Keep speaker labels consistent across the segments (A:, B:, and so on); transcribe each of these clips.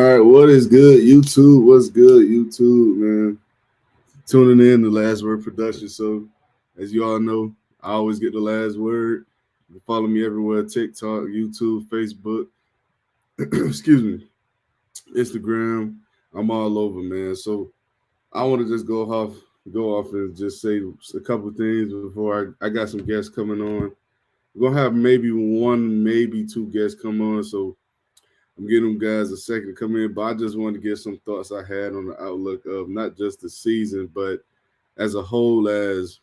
A: right, what is good, YouTube? What's good, YouTube, man? Tuning in to Last Word Production. So, as you all know, I always get the last word. You can follow me everywhere: TikTok, YouTube, Facebook, excuse me, Instagram. I'm all over, man. So, I want to just go off and just say a couple things before I got some guests coming on. We're gonna have maybe one, maybe two guests come on. So I'm giving them guys a second to come in, but I just wanted to get some thoughts I had on the outlook of not just the season, but as a whole, as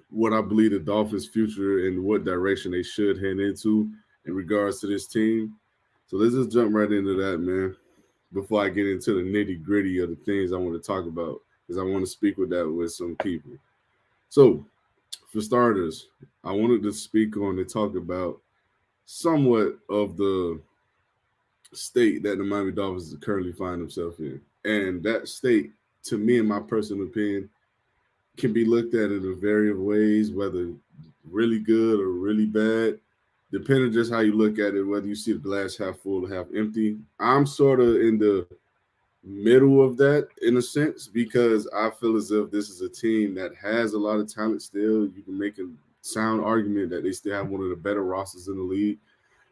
A: what I believe the Dolphins' future and what direction they should head into in regards to this team. So let's just jump right into that, man. Before I get into the nitty gritty of the things I want to talk about, because I want to speak with that with some people. So, for starters, I wanted to speak on and talk about somewhat of the state that the Miami Dolphins currently find themselves in. And that state, to me, in my personal opinion, can be looked at in a variety of ways, whether really good or really bad, depending just how you look at it, whether you see the glass half full or half empty. I'm sort of in the middle of that in a sense because I feel as if this is a team that has a lot of talent still. You can make a sound argument that they still have one of the better rosters in the league.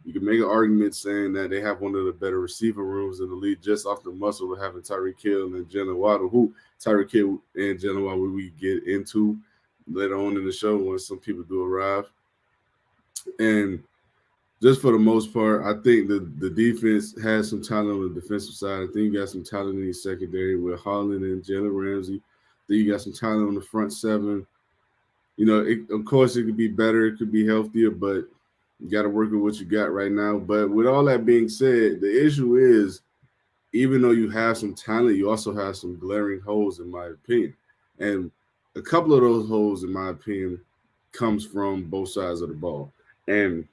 A: You can make an argument saying that they have one of the better receiver rooms in the league just off the muscle of having Tyreek Hill and Jalen Waddle, who Tyreek Hill and Jalen Waddle we get into later on in the show when some people do arrive. And just for the most part, I think the defense has some talent on the defensive side. I think you got some talent in the secondary with Holland and Jalen Ramsey. I think you got some talent on the front seven. Of course, it could be better, it could be healthier, but you got to work with what you got right now. But with all that being said, the issue is, even though you have some talent, you also have some glaring holes, in my opinion. And a couple of those holes, in my opinion, comes from both sides of the ball. And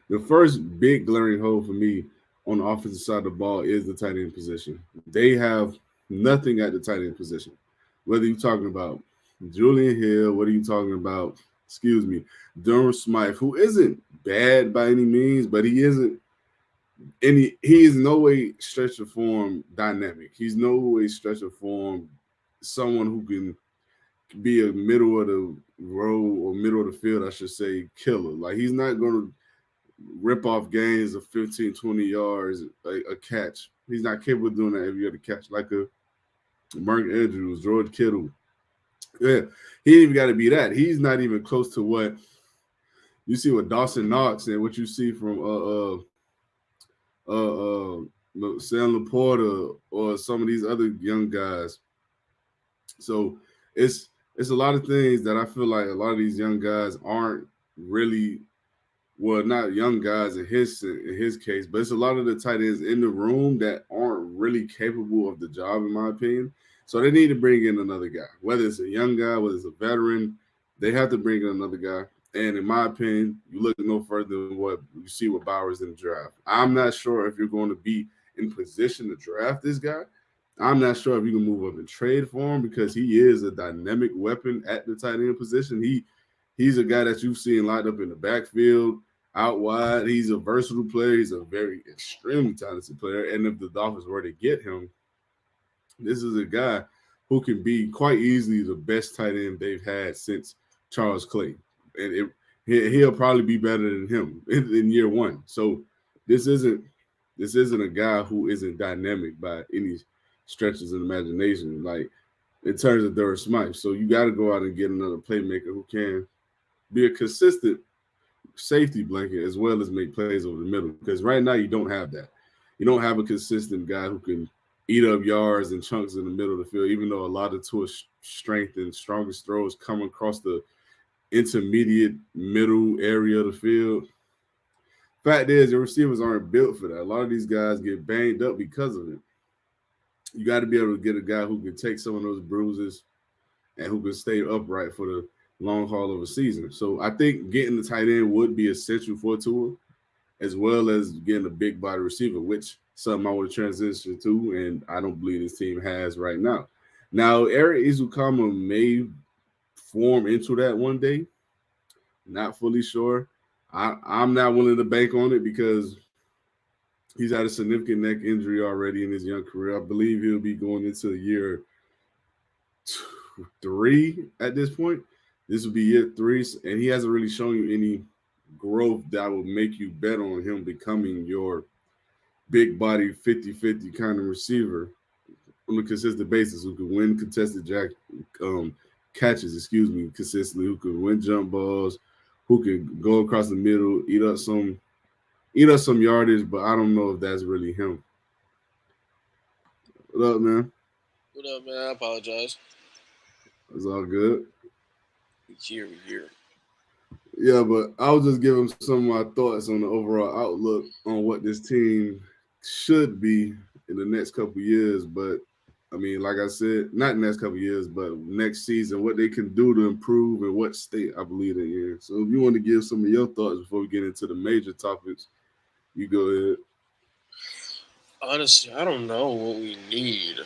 A: the first big glaring hole for me on the offensive side of the ball is the tight end position. They have nothing at the tight end position. Whether you're talking about Julian Hill, what are you talking about? Excuse me, Durham Smythe, who isn't bad by any means, but he isn't he is no way stretch of form dynamic. He's no way stretch of form someone who can be a middle of the road or middle of the field, I should say, killer. Like he's not gonna rip off gains of 15, 20 yards a catch. He's not capable of doing that every other catch, like a Mark Andrews, George Kittle. Yeah, he ain't even got to be that. He's not even close to what you see with Dawson Knox and what you see from Sam Laporta or some of these other young guys. So it's a lot of things that I feel like a lot of these young guys aren't really, well, not young guys in his case, but it's a lot of the tight ends in the room that aren't really capable of the job, in my opinion. So they need to bring in another guy, whether it's a young guy, whether it's a veteran, they have to bring in another guy. And in my opinion, you look no further than what you see with Bowers in the draft. I'm not sure if you're going to be in position to draft this guy. I'm not sure if you can move up and trade for him because he is a dynamic weapon at the tight end position. He's a guy that you've seen lined up in the backfield, out wide. He's a versatile player. He's a very extremely talented player. And if the Dolphins were to get him, this is a guy who can be quite easily the best tight end they've had since Charles Clay. And he'll probably be better than him in year one. So this isn't a guy who isn't dynamic by any stretches of imagination, like in terms of Durham Smythe. So you got to go out and get another playmaker who can be a consistent safety blanket as well as make plays over the middle. Because right now you don't have that. You don't have a consistent guy who can eat up yards and chunks in the middle of the field, even though a lot of Tua's strength and strongest throws come across the intermediate middle area of the field. Fact is, the receivers aren't built for that. A lot of these guys get banged up because of it. You got to be able to get a guy who can take some of those bruises and who can stay upright for the long haul of a season. So I think getting the tight end would be essential for Tua, as well as getting a big body receiver, which something I want to transition to, and I don't believe this team has right now. Now, Eric Izukama may form into that one day. Not fully sure. I'm not willing to bank on it because He's had a significant neck injury already in his young career. I believe he'll be going into year 3 at this point. This will be year 3, and he hasn't really shown you any growth that will make you bet on him becoming your big body 50-50 kind of receiver on a consistent basis who could win contested catches, consistently, who could win jump balls, who could go across the middle, eat up some yardage, but I don't know if that's really him. What up, man?
B: What up, man? I apologize.
A: It's all good.
B: We here.
A: Yeah, but I was just giving some of my thoughts on the overall outlook on what this team should be in the next couple years. But I mean, like I said, not next couple years, but next season, what they can do to improve and what state I believe they're in. So if you want to give some of your thoughts before we get into the major topics, you go ahead.
B: Honestly, I don't know what we need.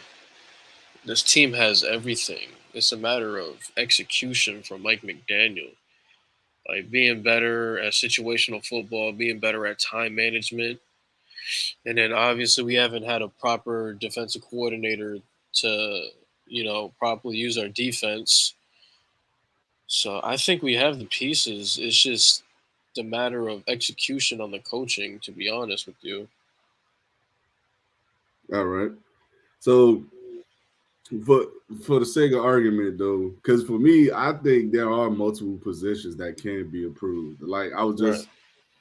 B: This team has everything. It's a matter of execution from Mike McDaniel. Like being better at situational football, being better at time management. And then obviously we haven't had a proper defensive coordinator to, properly use our defense. So I think we have the pieces. It's just the matter of execution on the coaching, to be honest with you.
A: All right. So for for the sake of argument though, because for me, I think there are multiple positions that can be improved. Like
B: Right.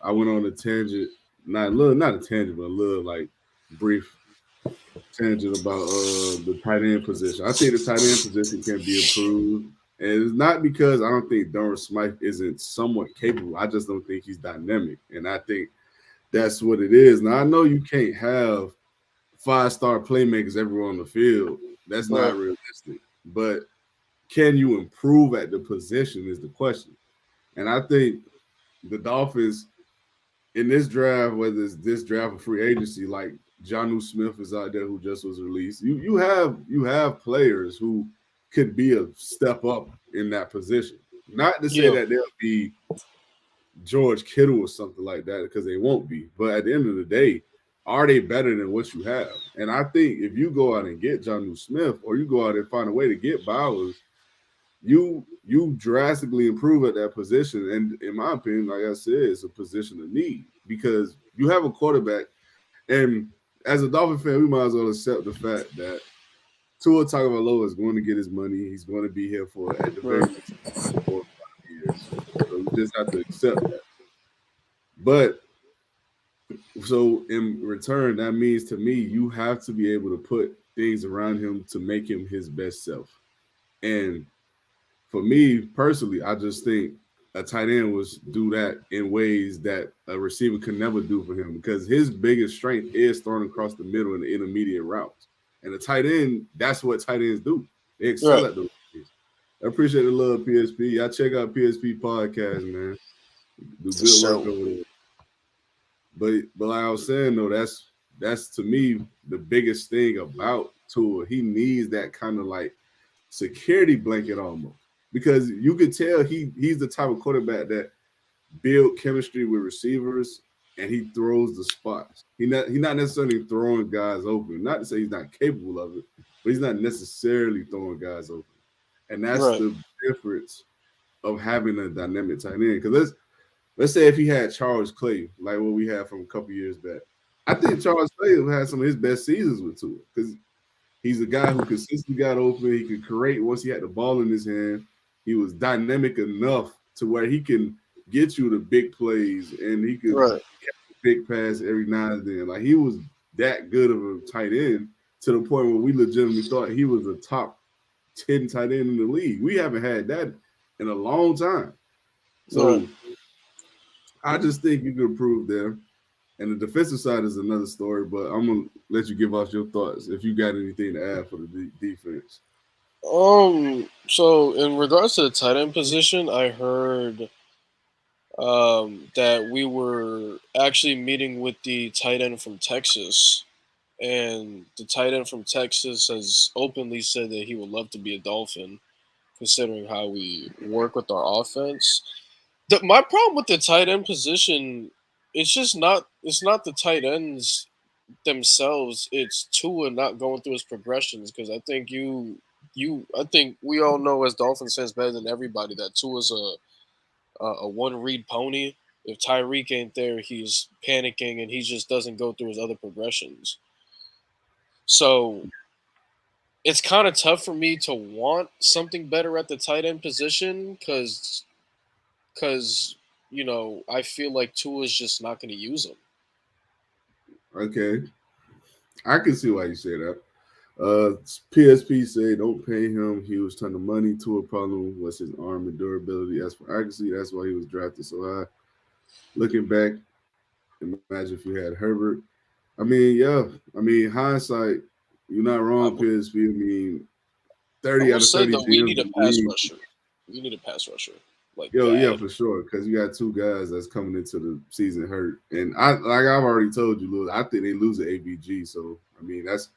A: I went on a tangent, not a tangent, but a little like brief tangent about the tight end position. I think the tight end position can be improved. And it's not because I don't think Durham Smythe isn't somewhat capable. I just don't think he's dynamic. And I think that's what it is. Now I know you can't have 5-star playmakers everywhere on the field. That's
B: Right.
A: not realistic. But can you improve at the position is the question. And I think the Dolphins in this draft, whether it's this draft or free agency, like Jonnu Smith is out there who just was released. You have players who could be a step up in that position. Not to say
B: Yeah.
A: that they'll be George Kittle or something like that, because they won't be. But at the end of the day, are they better than what you have? And I think if you go out and get Jonnu Smith, or you go out and find a way to get Bowers, you drastically improve at that position. And in my opinion, like I said, it's a position of need because you have a quarterback. And as a Dolphin fan, we might as well accept the fact that Tua Tagovailoa is going to get his money. He's going to be here for at the very
B: Right.
A: least 4 or 5 years. So we just have to accept that. But so in return, that means to me, you have to be able to put things around him to make him his best self. And for me personally, I just think a tight end was do that in ways that a receiver could never do for him because his biggest strength is throwing across the middle and the intermediate routes. And the tight end, that's what tight ends do. They excel
B: Right.
A: at those things. I appreciate the love, PSP. Y'all check out PSP podcast, man. Do
B: For
A: good work
B: sure.
A: over there. But like I was saying though, that's to me the biggest thing about Tua. He needs that kind of like security blanket almost because you could tell he's the type of quarterback that build chemistry with receivers and he throws the spots. He not necessarily throwing guys open. Not to say he's not capable of it, but he's not necessarily throwing guys open. And that's
B: Right.
A: the difference of having a dynamic tight end. Because let's say if he had Charles Clay, like what we had from a couple years back, I think Charles Clay had some of his best seasons with Tua because he's a guy who consistently got open. He could create once he had the ball in his hand. He was dynamic enough to where he can get you the big plays and he could
B: Right.
A: catch a big pass every now and then. Like he was that good of a tight end to the point where we legitimately thought he was a top 10 tight end in the league. We haven't had that in a long time.
B: Right.
A: So I just think you could improve there. And the defensive side is another story, but I'm gonna let you give us your thoughts if you got anything to add for the defense.
B: So in regards to the tight end position, I heard that we were actually meeting with the tight end from Texas, and the tight end from Texas has openly said that he would love to be a Dolphin, considering how we work with our offense. My problem with the tight end position, it's not the tight ends. themselves, it's Tua not going through his progressions because I think I think we all know as Dolphins fans better than everybody that Tua's a one read pony. If Tyreek ain't there, he's panicking and he just doesn't go through his other progressions. So it's kind of tough for me to want something better at the tight end position because I feel like Tua's just not going to use him.
A: Okay, I can see why you say that. PSP said don't pay him. He was turning money to a problem was his arm and durability. As for accuracy, that's why he was drafted so high. Looking back, imagine if you had Herbert. I mean, yeah. I mean, hindsight, you're not
B: I
A: wrong,
B: will,
A: PSP. I mean,
B: I
A: 30
B: will
A: out of
B: say
A: 30
B: though, we
A: GMs
B: need a
A: in the
B: pass
A: league.
B: rusher. We need a pass rusher like
A: Yo, yeah,
B: bad.
A: for sure. Because you got two guys that's coming into the season hurt, and I've already told you, Louis, I think they lose an ABG. So I mean, that's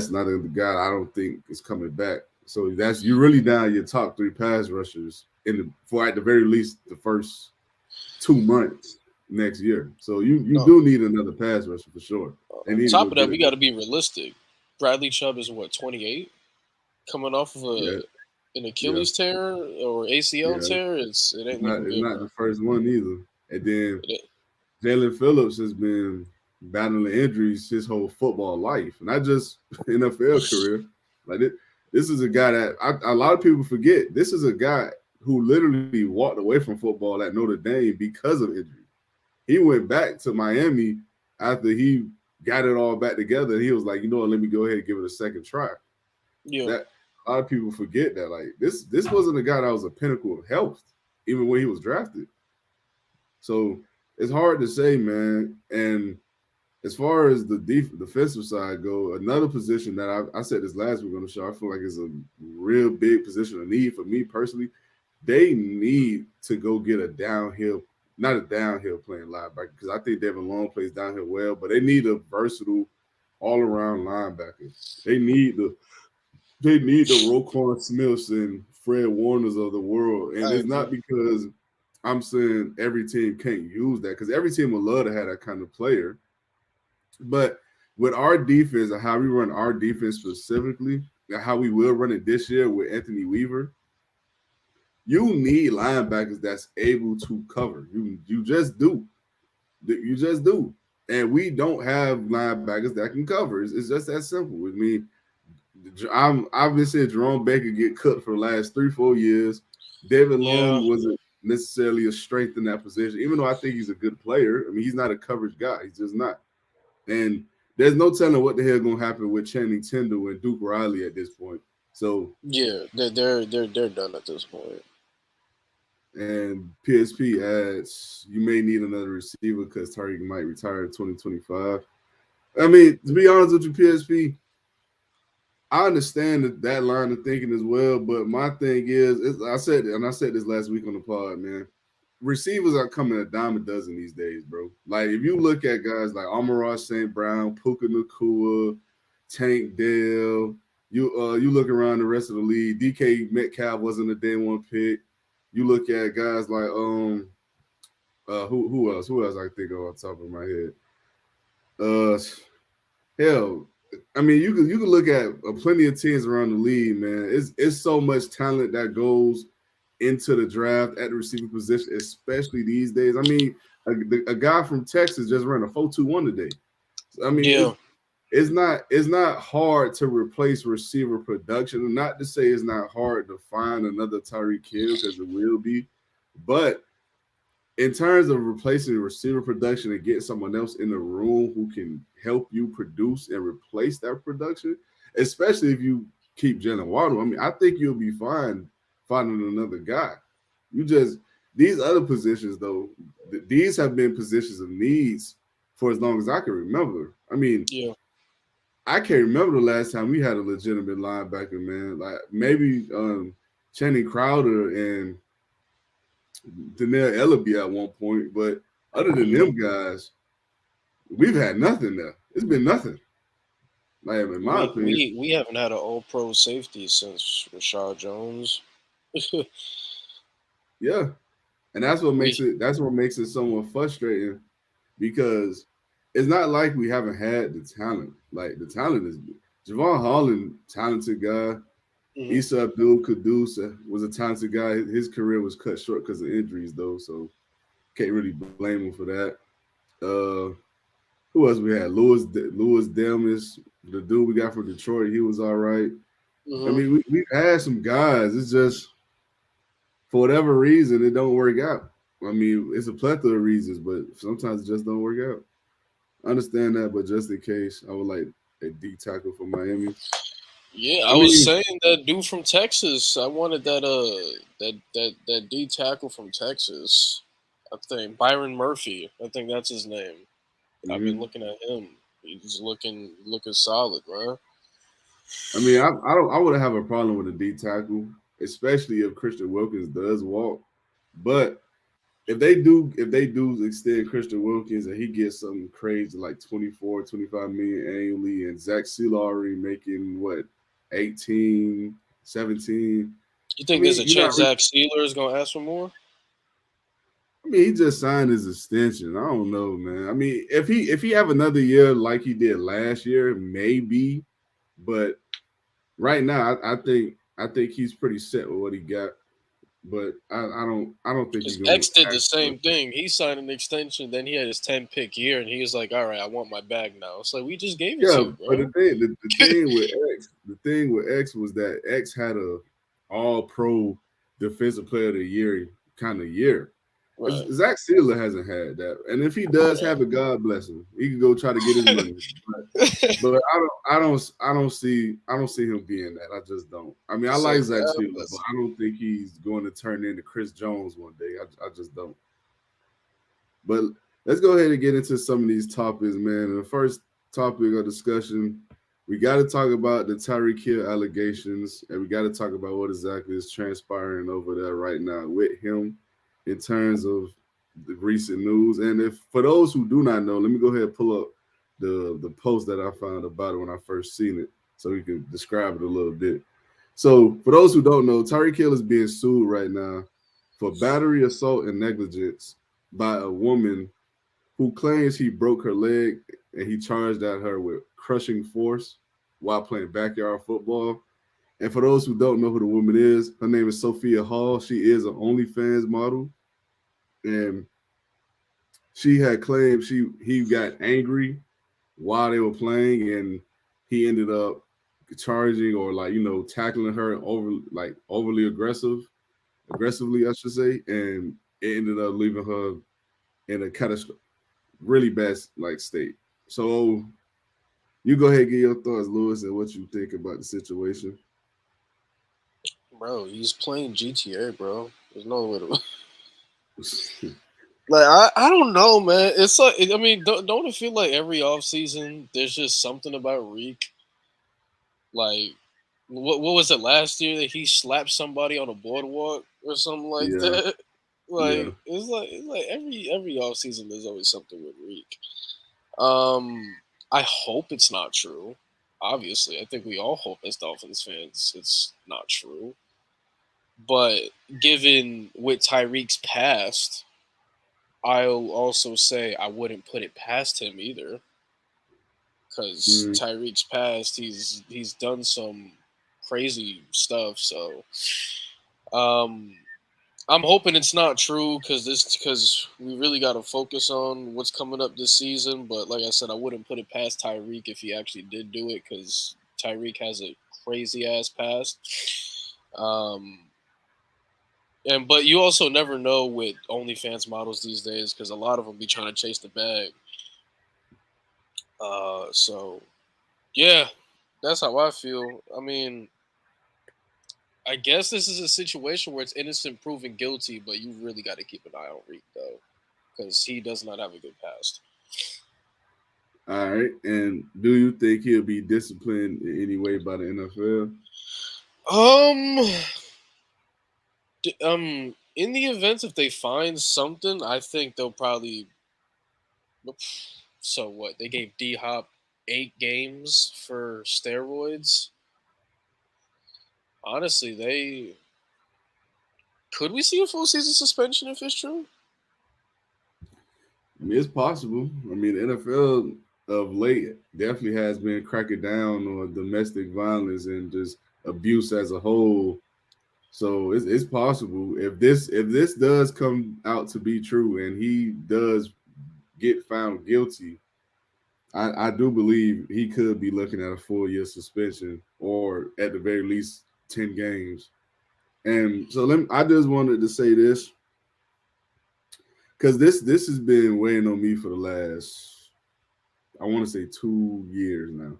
A: another guy I don't think is coming back. So that's you really down your top three pass rushers for at the very least the first 2 months next year. So you
B: No,
A: do need another pass rusher for sure. They
B: on
A: need to go
B: top of that,
A: get
B: we
A: it.
B: got to be realistic. Bradley Chubb is what 28, coming off of
A: Yeah,
B: an
A: yeah,
B: Achilles tear or ACL
A: yeah.
B: tear. It ain't looking
A: It's
B: good,
A: not
B: bro.
A: the first one either. And then
B: It,
A: Jalen Phillips has been battling injuries his whole football life, not just NFL career. Like this is a guy that a lot of people forget. This is a guy who literally walked away from football at Notre Dame because of injury. He went back to Miami after he got it all back together. He was like, you know what, let me go ahead and give it a second try.
B: yeah,
A: That a lot of people forget that. Like this wasn't a guy that was a pinnacle of health, even when he was drafted. So it's hard to say, man. And as far as the defensive side go, another position that I said this last week on the show, I feel like is a real big position of need for me personally. They need to go get a downhill, not a downhill playing linebacker, because I think Devin Long plays downhill well, but they need a versatile, all around linebacker. They need the Roquan Smiths and Fred Warners of the world, and
B: I
A: it's
B: agree.
A: not because I'm saying every team can't use that, because every team would love to have that kind of player. But with our defense and how we run our defense specifically, and how we will run it this year with Anthony Weaver, you need linebackers that's able to cover. You just do. You just do. And we don't have linebackers that can cover. It's just that simple. I mean, I've been seeing Jerome Baker get cut for the last 3-4 years. David
B: Yeah,
A: Long wasn't necessarily a strength in that position, even though I think he's a good player. I mean, he's not a coverage guy. He's just not. And there's no telling what the hell gonna happen with Channing Tindall and Duke Riley at this point. So
B: yeah, they're done at this point.
A: and PSP adds you may need another receiver because Tariq might retire in 2025. I mean, to be honest with you, PSP, I understand that line of thinking as well, but my thing is I said this last week on the pod, man. Receivers are coming a dime a dozen these days, bro. Like if you look at guys like Amon St. Brown, Puka Nakua, Tank Dell, you look around the rest of the league. DK Metcalf wasn't a day one pick. You look at guys like who else I can think of off the top of my head. Uh Hell, I mean, you can look at plenty of teams around the league, man. It's so much talent that goes into the draft at the receiver position, especially these days. I mean, a guy from Texas just ran a 4.21 today. I mean,
B: Yeah,
A: it's not hard to replace receiver production. Not to say it's not hard to find another Tyreek Hill because it will be, but in terms of replacing receiver production and getting someone else in the room who can help you produce and replace that production, especially if you keep Jalen Waddle, I mean, I think you'll be fine finding another guy. You just these other positions though, these have been positions of needs for as long as I can remember. I mean,
B: yeah.
A: I can't remember the last time we had a legitimate linebacker, man. Like maybe Channing Crowder and Danielle Ellaby at one point, but other than
B: Mm.
A: them guys, we've had nothing there. It's been nothing. Like in my
B: We
A: opinion,
B: we we haven't had an All Pro safety since Rashad Jones.
A: yeah, and that's what makes
B: we
A: it. That's what makes it somewhat frustrating because it's not like we haven't had the talent. Like the talent is Javon Holland, talented guy.
B: Hmm.
A: Issa Abdul Kudus was a talented guy. His career was cut short because of injuries, though, so can't really blame him for that. Uh, who else we had? Louis Delmas, the dude we got from Detroit. He was all right. I
B: Hmm.
A: mean, we've had some guys. It's just for whatever reason it don't work out. I mean, it's a plethora of reasons, but sometimes it just don't work out. I understand that, but just in case, I would like a D tackle for Miami.
B: Yeah,
A: I
B: I was
A: mean,
B: saying that dude from Texas. I wanted that D tackle from Texas. I think Byron Murphy. I think that's his name. I've been
A: mhm.
B: looking at him. He's looking solid, man.
A: I don't. I wouldn't have a problem with a D tackle, especially if Christian Wilkins does walk. But if they do extend Christian Wilkins and he gets something crazy like 24, 25 million annually, and Zach Sealer already making what 18, 17.
B: You
A: I
B: think there's
A: mean,
B: a
A: you're not.
B: chance Zach Sealer is gonna ask for more?
A: I mean, he just signed his extension. I don't know, man. I mean, if he have another year like he did last year, maybe. But right now, I think he's pretty set with what he got. But I don't think he's
B: Because
A: gonna
B: X did the
A: ask for.
B: same thing. He signed an extension, then he had his 10 pick year, and he was like, "All right, I want my bag now." It's like we just gave it to
A: Yeah,
B: you,
A: but
B: bro.
A: the thing with X was that X had a All Pro Defensive Player of the Year kind of year.
B: Right.
A: Zach Sealer hasn't had that, and if he does have it, God bless him. He can go try to get his money. But I don't see him being that. I just don't. I mean, I
B: It's
A: like
B: like
A: Zach
B: God
A: Sealer, but
B: bless
A: I don't think he's going to turn into Chris Jones one day. I just don't. But let's go ahead and get into some of these topics, man. And the first topic of discussion, we got to talk about the Tyreek Hill allegations, and we got to talk about what exactly is transpiring over there right now with him in terms of the recent news. And if for those who do not know, let me go ahead and pull up the post that I found about it when I first seen it, so we can describe it a little bit. So, for those who don't know, Tyreek Hill is being sued right now for battery, assault, and negligence by a woman who claims he broke her leg and he charged at her with crushing force while playing backyard football. And for those who don't know who the woman is, her name is Sophia Hall. She is an OnlyFans model, and she had claimed he got angry while they were playing, and he ended up charging or tackling her overly aggressively, I should say, and it ended up leaving her in a really bad state. So you go ahead and get your thoughts, Lewis, and what you think about the situation.
B: bro. He's playing GTA, bro. There's no way to. Like I don't know, man. It's like I mean, don't it feel like every off season there's just something about Reek? Like what was it last year that he slapped somebody on a boardwalk or something like
A: Yeah,
B: that?
A: yeah.
B: Like it's like every off season there's always something with Reek. Um, I hope it's not true. Obviously, I think we all hope as Dolphins fans it's not true. But given with Tyreek's past, I'll also say I wouldn't put it past him either. Because
A: Mm.
B: Tyreek's past, he's done some crazy stuff. So um, I'm hoping it's not true because we really got to focus on what's coming up this season. But like I said, I wouldn't put it past Tyreek if he actually did do it because Tyreek has a crazy ass past. Um, and but you also never know with OnlyFans models these days because a lot of them be trying to chase the bag. So yeah, that's how I feel. I mean, I guess this is a situation where it's innocent proven guilty, but you really got to keep an eye on Reek though, because he does not have a good past.
A: All right. And do you think he'll be disciplined in any way by the NFL?
B: Um, in the event if they find something, I think they'll probably. So what? They gave D Hop 8 games for steroids. Honestly, they could we see a full season suspension if it's true?
A: I mean, it's possible. I mean, the NFL of late definitely has been cracking down on domestic violence and just abuse as a whole. So it's possible if this does come out to be true and he does get found guilty, I do believe he could be looking at a 4 year suspension or at the very least 10 games. And so I just wanted to say this because this has been weighing on me for the last, I want to say, 2 years now,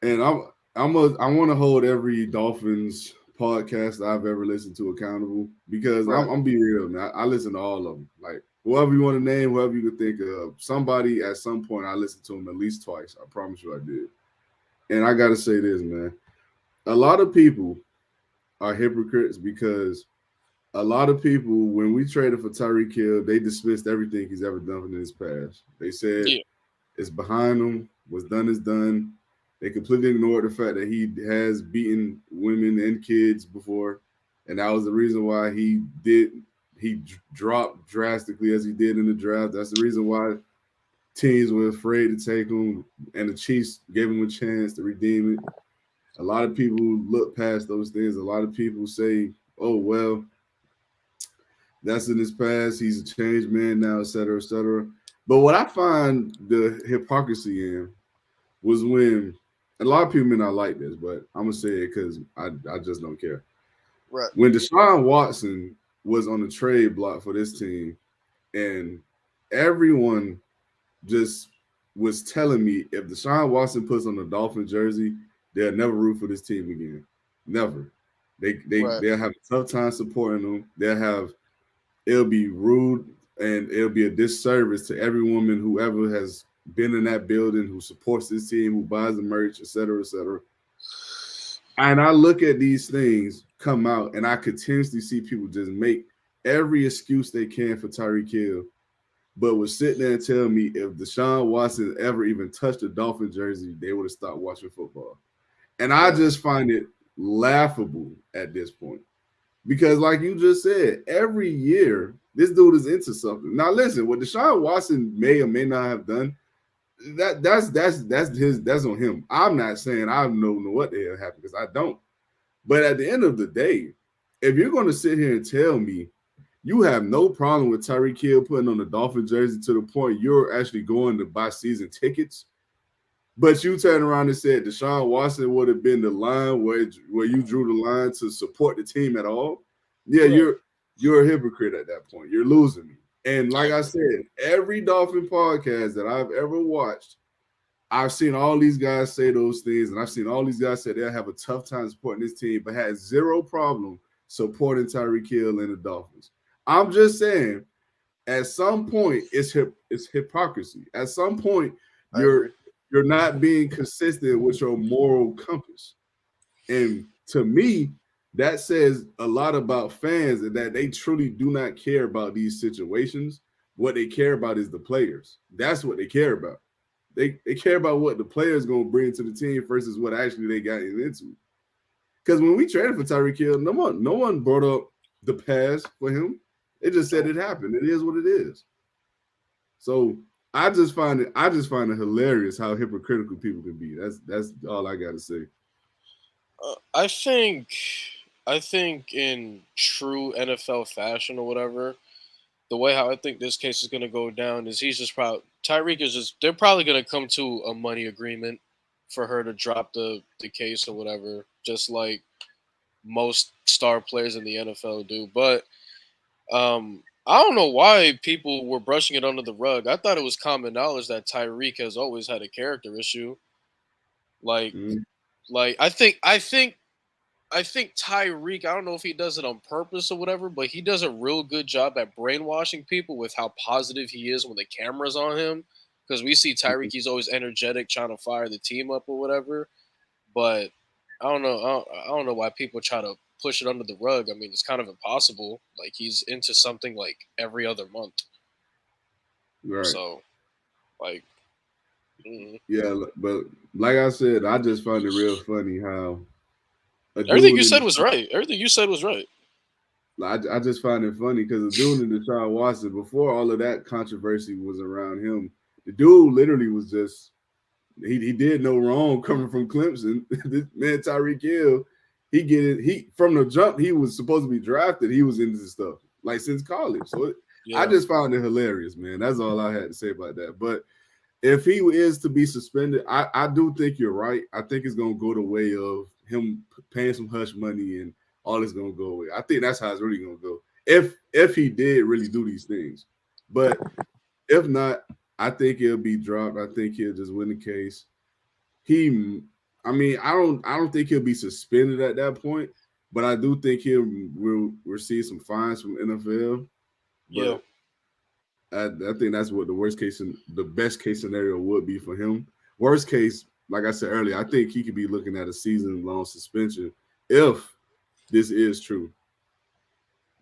A: and I want to hold every Dolphins podcast I've ever listened to accountable because
B: Right.
A: I'm being real, man. I listen to all of them, like whoever you want to name, whoever you could think of. Somebody at some point I listened to them at least twice. I promise you I did. And I gotta say this, man. A lot of people are hypocrites because a lot of people, when we traded for Tyreek Hill, they dismissed everything he's ever done in his past. They said
B: Yeah.
A: it's behind him. What's done is done. They completely ignored the fact that he has beaten women and kids before, and that was the reason why he dropped drastically as he did in the draft. That's the reason why teams were afraid to take him, and the Chiefs gave him a chance to redeem it. A lot of people look past those things. A lot of people say, "Oh well, that's in his past. He's a changed man now, et cetera, et cetera." But what I find the hypocrisy in was when a lot of people may not like this, but I'm gonna say it because I just don't care.
B: Right.
A: When Deshaun Watson was on the trade block for this team, and everyone just was telling me if Deshaun Watson puts on a Dolphin jersey, they'll never root for this team again. Never.
B: Right.
A: They'll have a tough time supporting them. It'll be rude and it'll be a disservice to every woman who ever has been in that building, who supports this team, who buys the merch, et cetera, et cetera. And I look at these things come out and I continuously see people just make every excuse they can for Tyreek Hill, but would sit there and tell me if Deshaun Watson ever even touched a Dolphin jersey, they would have stopped watching football. And I
B: Right.
A: just find it laughable at this point. Because, like you just said, every year this dude is into something. Now, listen, what Deshaun Watson may or may not have done, that's on him. I'm not saying I know what the hell happened because I don't. But at the end of the day, if you're going to sit here and tell me you have no problem with Tyreek Hill putting on the Dolphin jersey to the point you're actually going to buy season tickets, but you turned around and said Deshaun Watson would have been the line where you drew the line to support the team at all. Yeah,
B: Right.
A: you're a hypocrite at that point. You're losing me. And
B: I
A: like I
B: agree.
A: said, every Dolphin podcast that I've ever watched, I've seen all these guys say those things, and I've seen all these guys say they'll have a tough time supporting this team, but had zero problem supporting Tyreek Hill and the Dolphins. I'm just saying, at some point, it's hypocrisy. At some point,
B: I
A: you're
B: agree.
A: you're not being consistent with your moral compass. And to me, that says a lot about fans and that they truly do not care about these situations. What they care about is the players. That's what they care about. They care about what the players gonna bring to the team versus what actually they got into. Because when we traded for Tyreek Hill, no one brought up the past for him. It just said
B: Nope.
A: it happened. It is what it is. So I just find it hilarious how hypocritical people can be. That's all I gotta say.
B: I think, in true NFL fashion or whatever, the way how I think this case is gonna go down is he's just probably Tyreek is just they're probably gonna come to a money agreement for her to drop the case or whatever, just like most star players in the NFL do. But I don't know why people were brushing it under the rug. I thought it was common knowledge that Tyreek has always had a character issue. Like,
A: Mm,
B: I think Tyreek. I don't know if he does it on purpose or whatever, but he does a real good job at brainwashing people with how positive he is when the camera's on him. Because we see Tyreek,
A: mm.
B: he's always energetic, trying to fire the team up or whatever. But I don't know. I don't know why people try to push it under the rug. I mean, it's kind of impossible. Like he's into something like every other month.
A: Right.
B: So like, mm.
A: Yeah, but like I said, I just find it real funny how a
B: Everything
A: dude
B: you
A: in
B: said
A: the
B: was right. Everything you said was right.
A: I just find it funny because the dude in Deshaun Watson, before all of that controversy was around him, the dude literally was just he did no wrong coming from Clemson. This man Tyreek Hill, he from the jump he was supposed to be drafted. He was into this stuff like since college. So I
B: Yeah,
A: just found it hilarious, man. That's all I had to say about that. But if he is to be suspended, I do think you're right. I think it's gonna go the way of him paying some hush money and all is gonna go away. I think that's how it's really gonna go. If he did really do these things, but if not, I think he'll be dropped. I think he'll just win the case. He, I mean, I don't think he'll be suspended at that point, but I do think he'll will receive some fines from NFL.
B: yeah,
A: But I think that's what the worst case and the best case scenario would be for him. Worst case, like I said earlier, I think he could be looking at a season long suspension if this is true.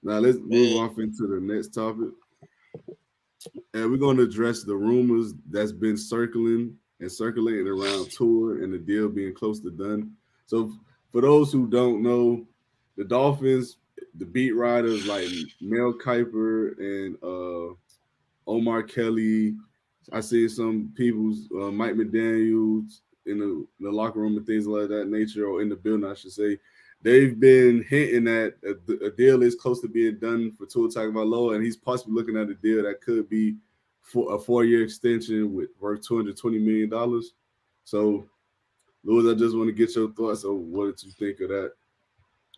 A: Now let's move
B: man.
A: off into the next topic. And we're going to address the rumors that's been circulating around tour and the deal being close to done. So for those who don't know, the Dolphins, the beat writers like Mel Kiper and Omar Kelly. I see some people's Mike McDaniels in the locker room and things like that nature, or in the building, I should say. They've been hinting that a deal is close to being done for Tua Tagovailoa, and he's possibly looking at a deal that could be for a 4-year extension with worth $220 million. So, Louis, I just want to get your thoughts on what did you think of that?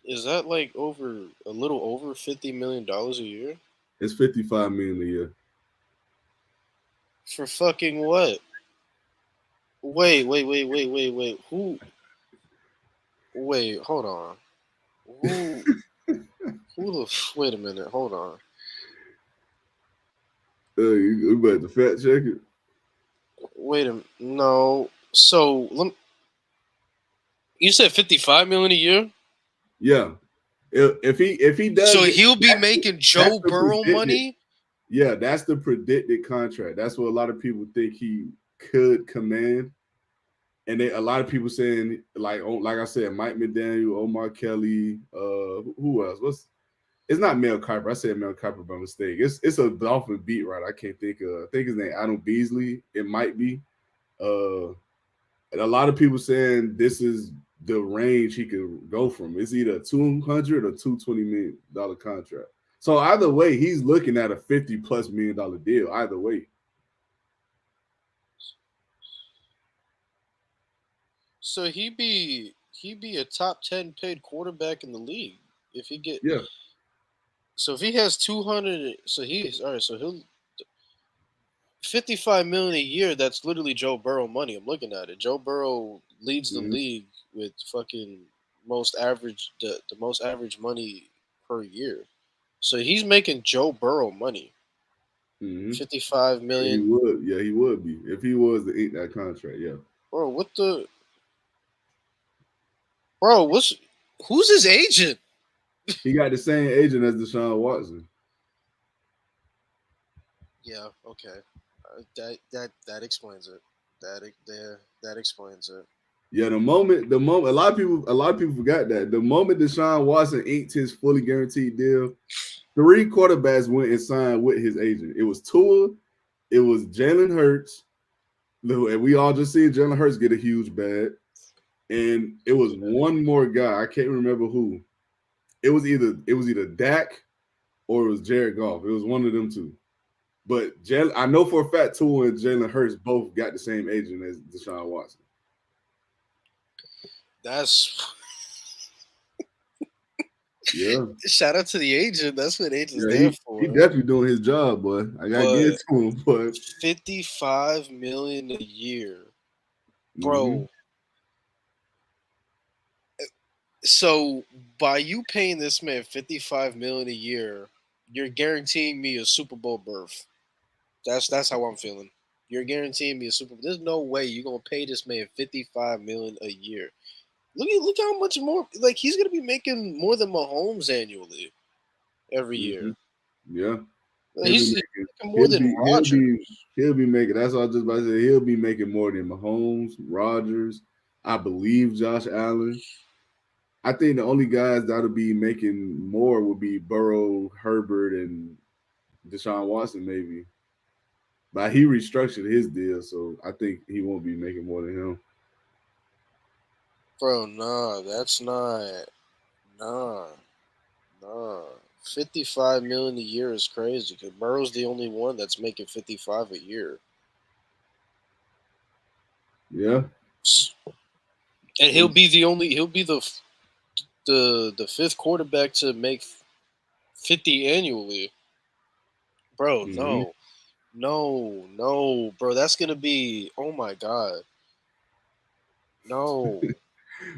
B: Is that like over a little over $50 million a year
A: It's 55 million a year.
B: for fucking what? Wait. Wait, hold on. Who? Wait a minute. Hold on.
A: You better to fact check it.
B: Wait a no. So you said 55 million a year.
A: Yeah, if he does
B: So
A: it,
B: he'll be making
A: that's
B: Joe
A: the
B: Burrow
A: predicted.
B: money.
A: Yeah, that's the predicted contract. That's what a lot of people think he could command, and a lot of people saying like I said, Mike McDaniel, Omar Kelly, who else? It's not Mel Kiper. I said Mel Kiper by mistake. It's a Dolphin beat right. I can't think of. I think his name Adam Beasley. It might be. Uh, and a lot of people saying this is the range he could go from. It's either 200 or $220 million contract. So either way, he's looking at a $50+ million deal. Either way,
B: So he be a top 10 paid quarterback in the league if he get.
A: yeah.
B: So if he has 200, so he's all right. So he'll 55 million a year. That's literally Joe Burrow money. I'm looking at it. Joe Burrow leads the
A: Mm-hmm.
B: league with fucking the most average money per year. So he's making Joe Burrow money.
A: Mm-hmm.
B: 55
A: He
B: million.
A: would. Yeah, he would be if he was to eat that contract. Yeah,
B: Bro, what the bro? Who's his agent?
A: he got the same agent as Deshaun Watson.
B: Yeah, okay. That explains it. That explains it.
A: Yeah, a lot of people forgot that the moment Deshaun Watson inked his fully guaranteed deal, 3 quarterbacks went and signed with his agent. It was Tua, it was Jalen Hurts, and we all just seen Jalen Hurts get a huge bag, and it was one more guy. I can't remember who. It was either Dak or it was Jared Goff. It was one of them two. But I know for a fact Tua and Jalen Hurts both got the same agent as Deshaun Watson.
B: That's
A: Yeah.
B: shout out to the agent. That's what agent's
A: Yeah,
B: there
A: he
B: for.
A: definitely doing his job, boy. I gotta give
B: But
A: it to him, but
B: 55 million a year,
A: mm-hmm,
B: bro. So by you paying this man 55 million a year, you're guaranteeing me a Super Bowl berth. That's how I'm feeling. You're guaranteeing me a Super Bowl. There's no way you're gonna pay this man 55 million a year. Look how much more. Like he's gonna be making more than Mahomes annually every
A: mm-hmm.
B: year.
A: Yeah.
B: Like,
A: He'll be
B: he's
A: making
B: making more than Rodgers.
A: he'll be making that's what I was just about to say. He'll be making more than Mahomes, Rodgers, I believe Josh Allen. I think the only guys that'll be making more would be Burrow, Herbert, and Deshaun Watson, maybe. But he restructured his deal, so I think he won't be making more than him.
B: Bro, nah, that's not. Nah, nah. 55 million a year is crazy because Burrow's the only one that's making 55 a year.
A: Yeah.
B: And he'll be the fifth quarterback to make 50 annually. Bro,
A: Mm-hmm.
B: no. No, no, bro. That's gonna be, oh my god. No.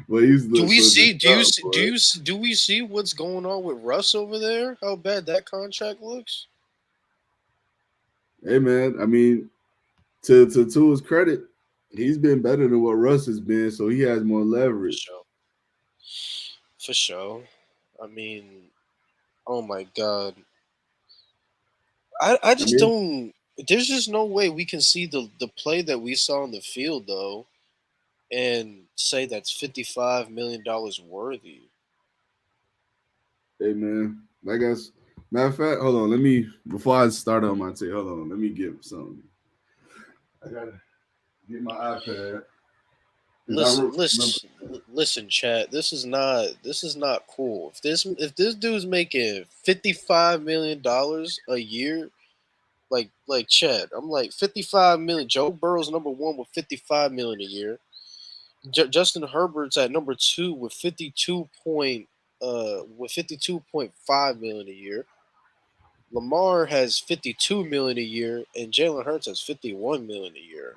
A: But he's
B: Do
A: the
B: we
A: so just
B: see? Do you
A: stop,
B: see? Do
A: boy.
B: you do we see what's going on with Russ over there? How bad that contract looks?
A: Hey man, I mean, to his credit, he's been better than what Russ has been, so he has more
B: For
A: leverage.
B: sure. For sure. I mean, oh my god. I
A: I
B: just
A: mean,
B: don't. There's just no way we can see the play that we saw on the field though, and say that's $55 million worthy.
A: hey man, like us. Matter of fact, hold on. Let me before I start on my take. Hold on. Let me get something. I gotta get my iPad because I remember.
B: Listen, chat. This is not cool. If this dude's making $55 million a year, like Chad, I'm like 55 million. Joe Burrow's number one with 55 million a year. Justin Herbert's at number two with 52.5 million a year. Lamar has 52 million a year, and Jalen Hurts has 51 million a year.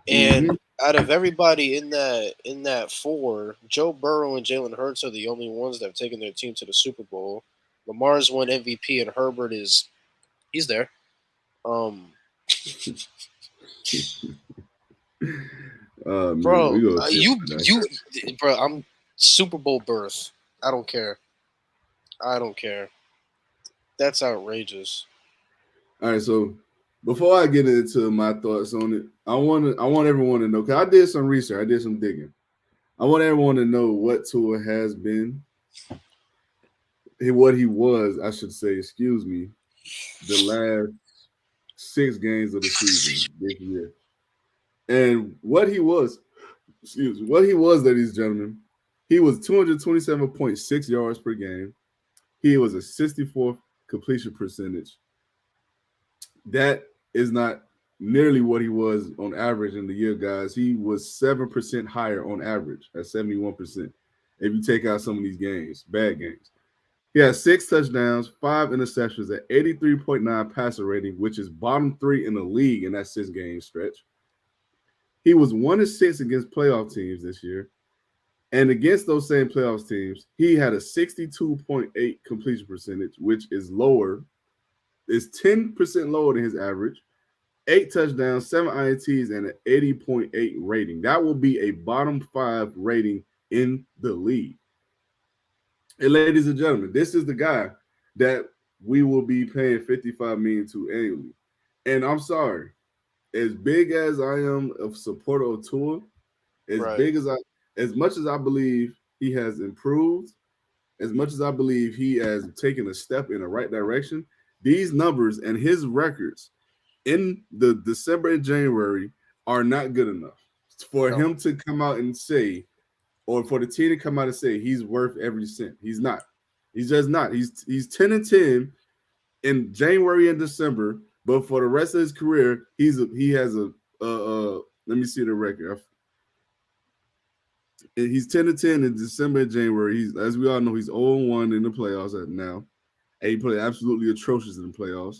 A: Mm-hmm.
B: And out of everybody in that four, Joe Burrow and Jalen Hurts are the only ones that have taken their team to the Super Bowl. Lamar's won MVP, and Herbert is he's there. Um,
A: Man, we
B: bro,
A: gonna see about
B: you, bro, I'm Super Bowl berth. I don't care. I don't care. That's outrageous.
A: All right, so before I get into my thoughts on it, I want everyone to know because I did some research, I did some digging. I want everyone to know what Tua has been, what he was, I should say, excuse me, the last 6 games of the season this year, and what he was, excuse me, what he was, ladies and gentlemen. He was 227.6 yards per game. He was a 64th completion percentage. That is not nearly what he was on average in the year, guys. He was 7% higher on average at 71%. If you take out some of these games, bad games. He has 6 touchdowns, 5 interceptions at 83.9 passer rating, which is bottom 3 in the league in that 6 game stretch. He was 1-6 against playoff teams this year. And against those same playoffs teams, he had a 62.8 completion percentage, which is lower, is 10% lower than his average. 8 touchdowns, 7 INTs, and an 80.8 rating. That will be a bottom 5 rating in the league. And ladies and gentlemen, this is the guy that we will be paying 55 million to annually. And I'm sorry, as big as I am a supporter of Tua, as
B: Right.
A: big as as much as I believe he has improved, as much as I believe he has taken a step in the right direction, these numbers and his records in the December and January are not good enough for
B: No.
A: him to come out and say, or for the team to come out and say he's worth every cent. He's not. He's just not. He's 10-10 in January and December, but for the rest of his career, he has a let me see the record. He's 10-10 in December and January. He's, as we all know, he's 0-1 in the playoffs at now. And he played absolutely atrocious in the playoffs.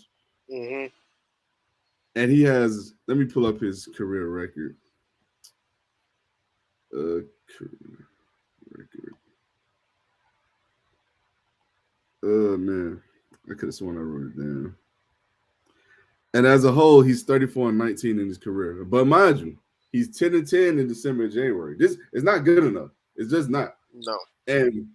B: Hmm.
A: And he has, let me pull up his career record. Career record. Man, I could have sworn I wrote it down. And as a whole, he's 34-19 in his career. But mind you, he's 10-10 in December and January. This is not good enough. It's just not.
B: No.
A: And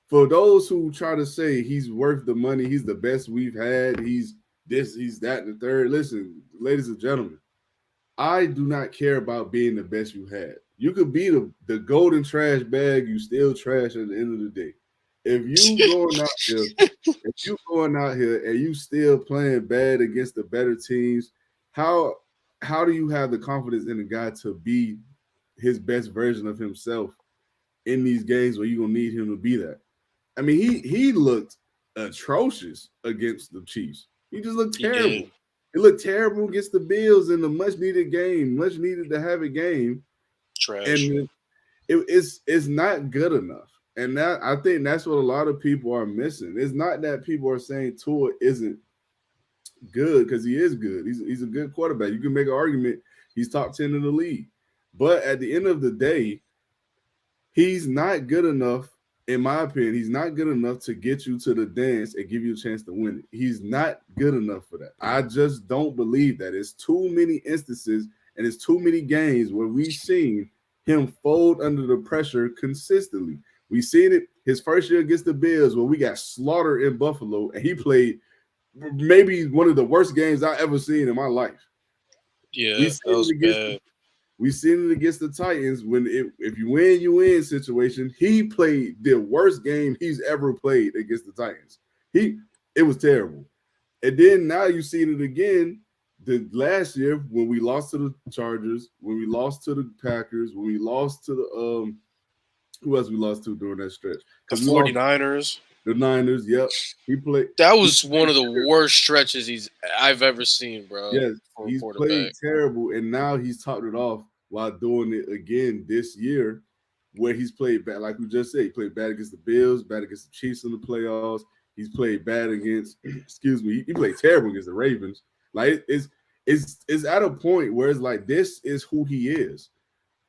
A: for those who try to say he's worth the money, he's the best we've had, he's this, he's that, and the third. Listen, ladies and gentlemen, I do not care about being the best you had. You could be the golden trash bag, you still trash at the end of the day. If you going out here, if you going out here and you still playing bad against the better teams, how how do you have the confidence in the guy to be his best version of himself in these games where you're gonna need him to be that? I mean, he looked atrocious against the Chiefs. He just looked
B: He did.
A: terrible. He looked terrible against the Bills in a much needed game, much needed to have a game,
B: Trash.
A: and it's not good enough. And that I think that's what a lot of people are missing. It's not that people are saying Tua isn't good because he is good. He's a good quarterback. You can make an argument he's top 10 in the league. But at the end of the day, he's not good enough, in my opinion. He's not good enough to get you to the dance and give you a chance to win it. He's not good enough for that. I just don't believe that. It's too many instances and it's too many games where we've seen him fold under the pressure consistently. We seen it his first year against the Bills where we got slaughtered in Buffalo and he played maybe one of the worst games I ever seen in my life. We
B: Yeah,
A: seen
B: that was
A: it against
B: bad.
A: we seen it against the Titans when if you win, you win situation. He played the worst game he's ever played against the Titans. It was terrible. And then now you seen it again the last year when we lost to the Chargers, when we lost to the Packers, when we lost to the who else we lost to during that stretch?
B: The
A: Because we lost
B: 49ers.
A: the Niners. Yep. He played
B: That
A: he
B: was one
A: played
B: of the worst stretches I've ever seen, bro,
A: Yes,
B: for a
A: he's played
B: quarterback.
A: terrible, and now he's topped it off while doing it again this year, where he's played bad. Like we just said, he played bad against the Bills, bad against the Chiefs in the playoffs. He's played bad against, excuse me, he played terrible against the Ravens. Like it's at a point where it's like this is who he is,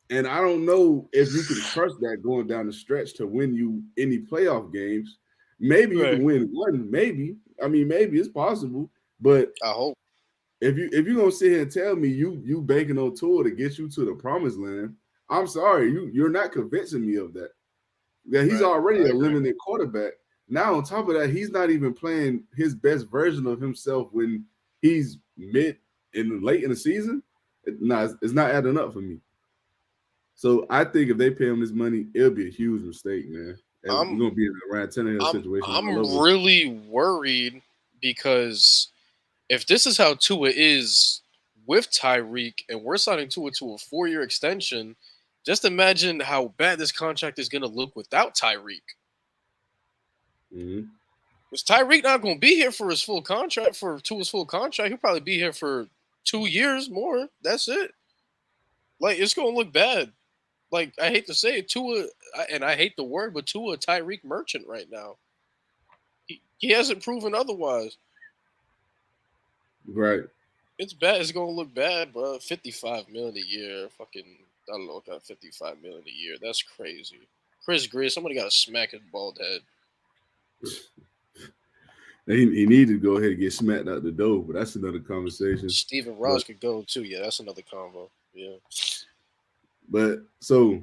A: and I don't know if you can trust that going down the stretch to win you any playoff games. Maybe you can
B: Right.
A: win one, maybe. I mean, maybe it's possible, but
B: I hope.
A: if you gonna sit here and tell me you banking on Tua to get you to the promised land, I'm sorry, you're not convincing me of that. That he's
B: Right.
A: already
B: I
A: a
B: agree.
A: limited quarterback. Now on top of that, he's not even playing his best version of himself when he's mid and late in the season. It's not adding up for me. So I think if they pay him this money, it'll be a huge mistake, man. And we're
B: I'm
A: gonna be in a Ryan Tannehill situation all
B: I'm
A: over.
B: really worried because if this is how Tua is with Tyreek and we're signing Tua to a 4-year extension, just imagine how bad this contract is going to look without Tyreek.
A: Mm-hmm.
B: Because Tyreek not going to be here for his full contract, for Tua's full contract. He'll probably be here for 2 years more. That's it. Like, it's going to look bad. Like, I hate to say it, Tua, and I hate the word, but Tua Tyreek merchant right now. He hasn't proven otherwise.
A: Right.
B: It's bad. It's gonna look bad, bro. 55 million a year. Fucking, I don't know what that 55 million a year. That's crazy. Chris Greer, somebody got to smack his bald head.
A: He needed to go ahead and get smacked out the door, but that's another conversation.
B: Stephen
A: But
B: Ross could go too. Yeah, that's another combo. Yeah.
A: so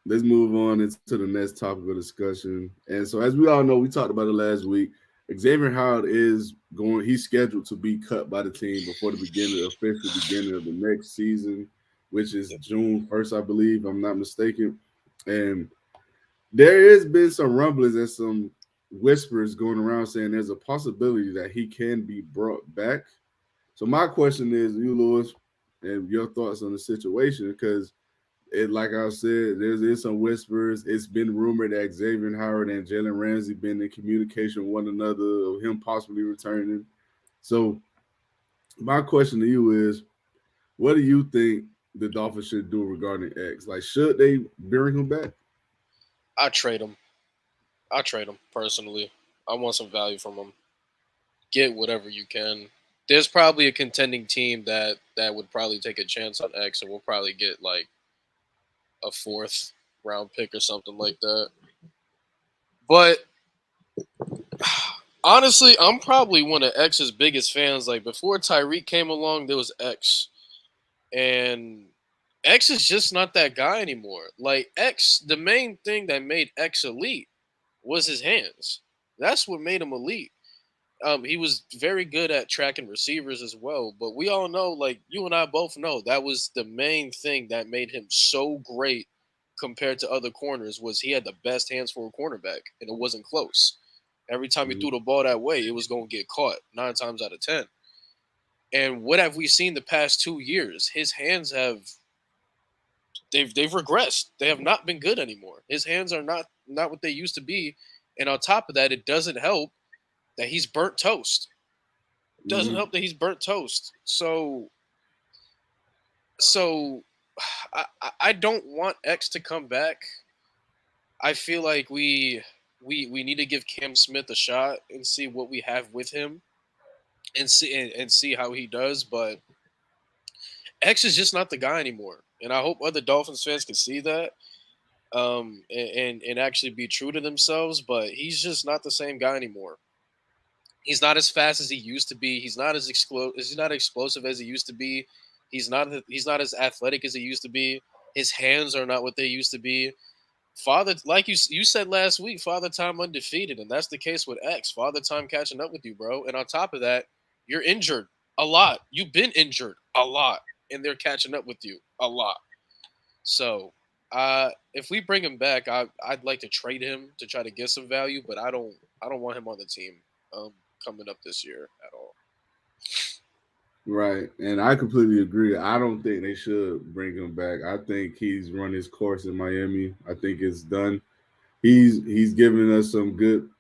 A: let's move on into the next topic of discussion. And so as we all know, we talked about it last week. Xavier Howard is going, he's scheduled to be cut by the team before the official beginning of the next season, which is June 1st, I believe, if I'm not mistaken. And there has been some rumblings and some whispers going around saying there's a possibility that he can be brought back. So my question is, you, Lewis, and your thoughts on the situation, because like I said, there's some whispers. It's been rumored that Xavier Howard and Jalen Ramsey been in communication with one another of him possibly returning. So my question to you is, what do you think the Dolphins should do regarding X? Like, should they bring him back?
B: I trade him. I trade him personally. I want some value from him. Get whatever you can. There's probably a contending team that would probably take a chance on X, and we'll probably get like a fourth round pick or something like that. But honestly, I'm probably one of X's biggest fans. Like before Tyreek came along, there was X, and X is just not that guy anymore. Like X, the main thing that made X elite was his hands. That's what made him elite. He was very good at tracking receivers as well. But we all know, like you and I both know, that was the main thing that made him so great compared to other corners was he had the best hands for a cornerback, and it wasn't close. Every time he
A: Mhm.
B: threw the ball that way, it was going to get caught 9 times out of 10. And what have we seen the past 2 years? His hands have they've regressed. They have not been good anymore. His hands are not what they used to be. And on top of that, it doesn't help that he's burnt toast. Doesn't
A: Mhm.
B: help that he's burnt toast. So I don't want X to come back. I feel like we need to give Cam Smith a shot and see what we have with him and see how he does. But X is just not the guy anymore, and I hope other Dolphins fans can see that and actually be true to themselves. But he's just not the same guy anymore. He's not as fast as he used to be. He's not explosive as he used to be. He's not as athletic as he used to be. His hands are not what they used to be. Father, like you said last week, Father Time undefeated, and that's the case with X. Father Time catching up with you, bro. And on top of that, you're injured a lot. You've been injured a lot, and they're catching up with you a lot. So, if we bring him back, I'd like to trade him to try to get some value, but I don't want him on the team coming up this year at all.
A: Right, and I completely agree. I don't think they should bring him back. I think he's run his course in Miami. I think it's done. He's given us some good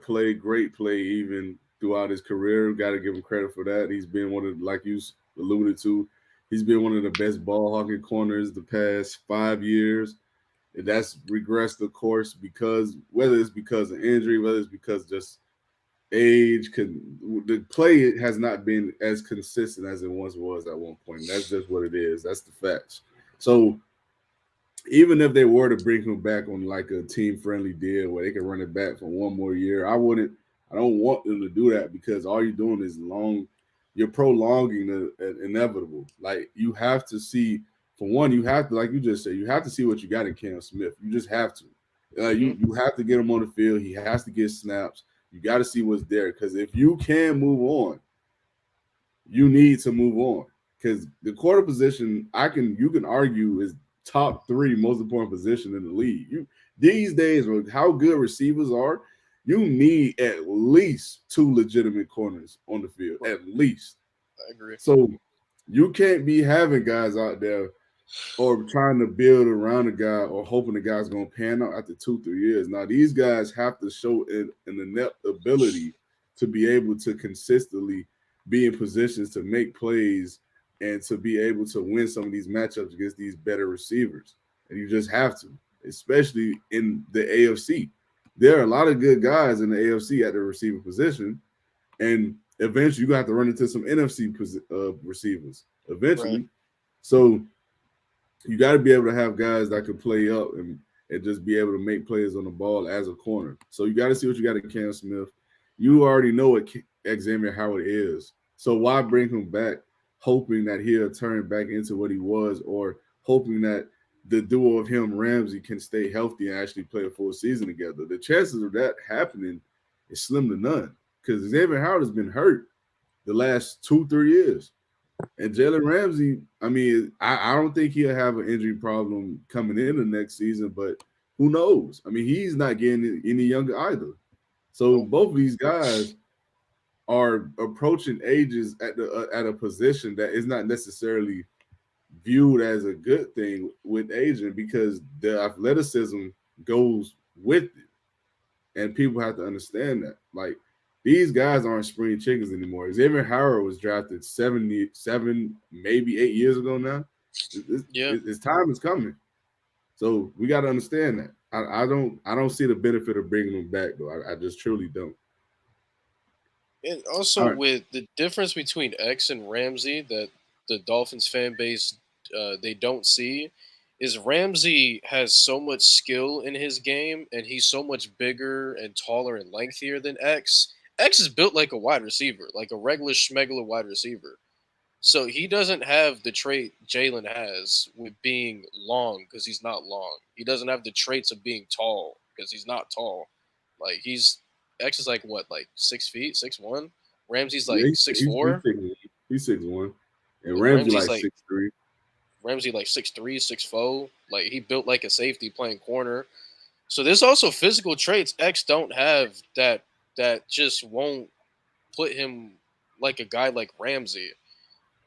A: play, great play, even throughout his career. Got to give him credit for that. He's been one of, like you alluded to, he's been one of the best ball hawking corners the past 5 years. And that's regressed, of course, because whether it's because of injury, whether it's because just age, the play has not been as consistent as it once was at one point. That's just what it is. That's the facts. So even if they were to bring him back on like a team friendly deal where they can run it back for one more year, I wouldn't. I don't want them to do that because all you're doing is you're prolonging the inevitable. Like you have to see, for one, you have to, like you just said, you have to see what you got in Cam Smith. You just have to.
B: Hmm.
A: You have to get him on the field. He has to get snaps. You got to see what's there because if you can move on, you need to move on because the quarter position, you can argue is top three most important position in the league. You these days with how good receivers are, you need at least two legitimate corners on the field,
B: Right.
A: at least.
B: I agree.
A: So you can't be having guys out there or trying to build around a guy or hoping the guy's going to pan out after 2 3 years. Now these guys have to show an inept ability to be able to consistently be in positions to make plays and to be able to win some of these matchups against these better receivers. And you just have to, especially in the AFC. There are a lot of good guys in the AFC at the receiver position, and eventually you have to run into some NFC receivers
B: Right.
A: eventually. So you got to be able to have guys that can play up and just be able to make plays on the ball as a corner. So you got to see what you got in Cam Smith. You already know what Xavier Howard is. So why bring him back hoping that he'll turn back into what he was or hoping that the duo of him Ramsey can stay healthy and actually play a full season together? The chances of that happening is slim to none because Xavier Howard has been hurt the last 2 3 years. And Jalen Ramsey, I mean, I don't think he'll have an injury problem coming in the next season, but who knows? I mean, he's not getting any younger either. So
B: Nope.
A: both of these guys are approaching ages at a position that is not necessarily viewed as a good thing with aging because the athleticism goes with it, and people have to understand that. Like these guys aren't spring chickens anymore. Xavier Howard was drafted 77, maybe 8 years ago now.
B: Yeah.
A: His time is coming, so we got to understand that. I don't see the benefit of bringing him back though. I just truly don't.
B: And also
A: All right.
B: with the difference between X and Ramsey that the Dolphins fan base they don't see is Ramsey has so much skill in his game and he's so much bigger and taller and lengthier than X. X is built like a wide receiver, like a regular schmegular wide receiver. So he doesn't have the trait Jalen has with being long because he's not long. He doesn't have the traits of being tall because he's not tall. Like X is like what, like 6 feet, 6'1"? Ramsey's
A: Yeah,
B: like 6'4",
A: he's 6'1", and
B: and
A: Ramsey like 6'3".
B: Ramsey like 6'3", 6'4". Like he built like a safety playing corner. So there's also physical traits X don't have that just won't put him like a guy like Ramsey.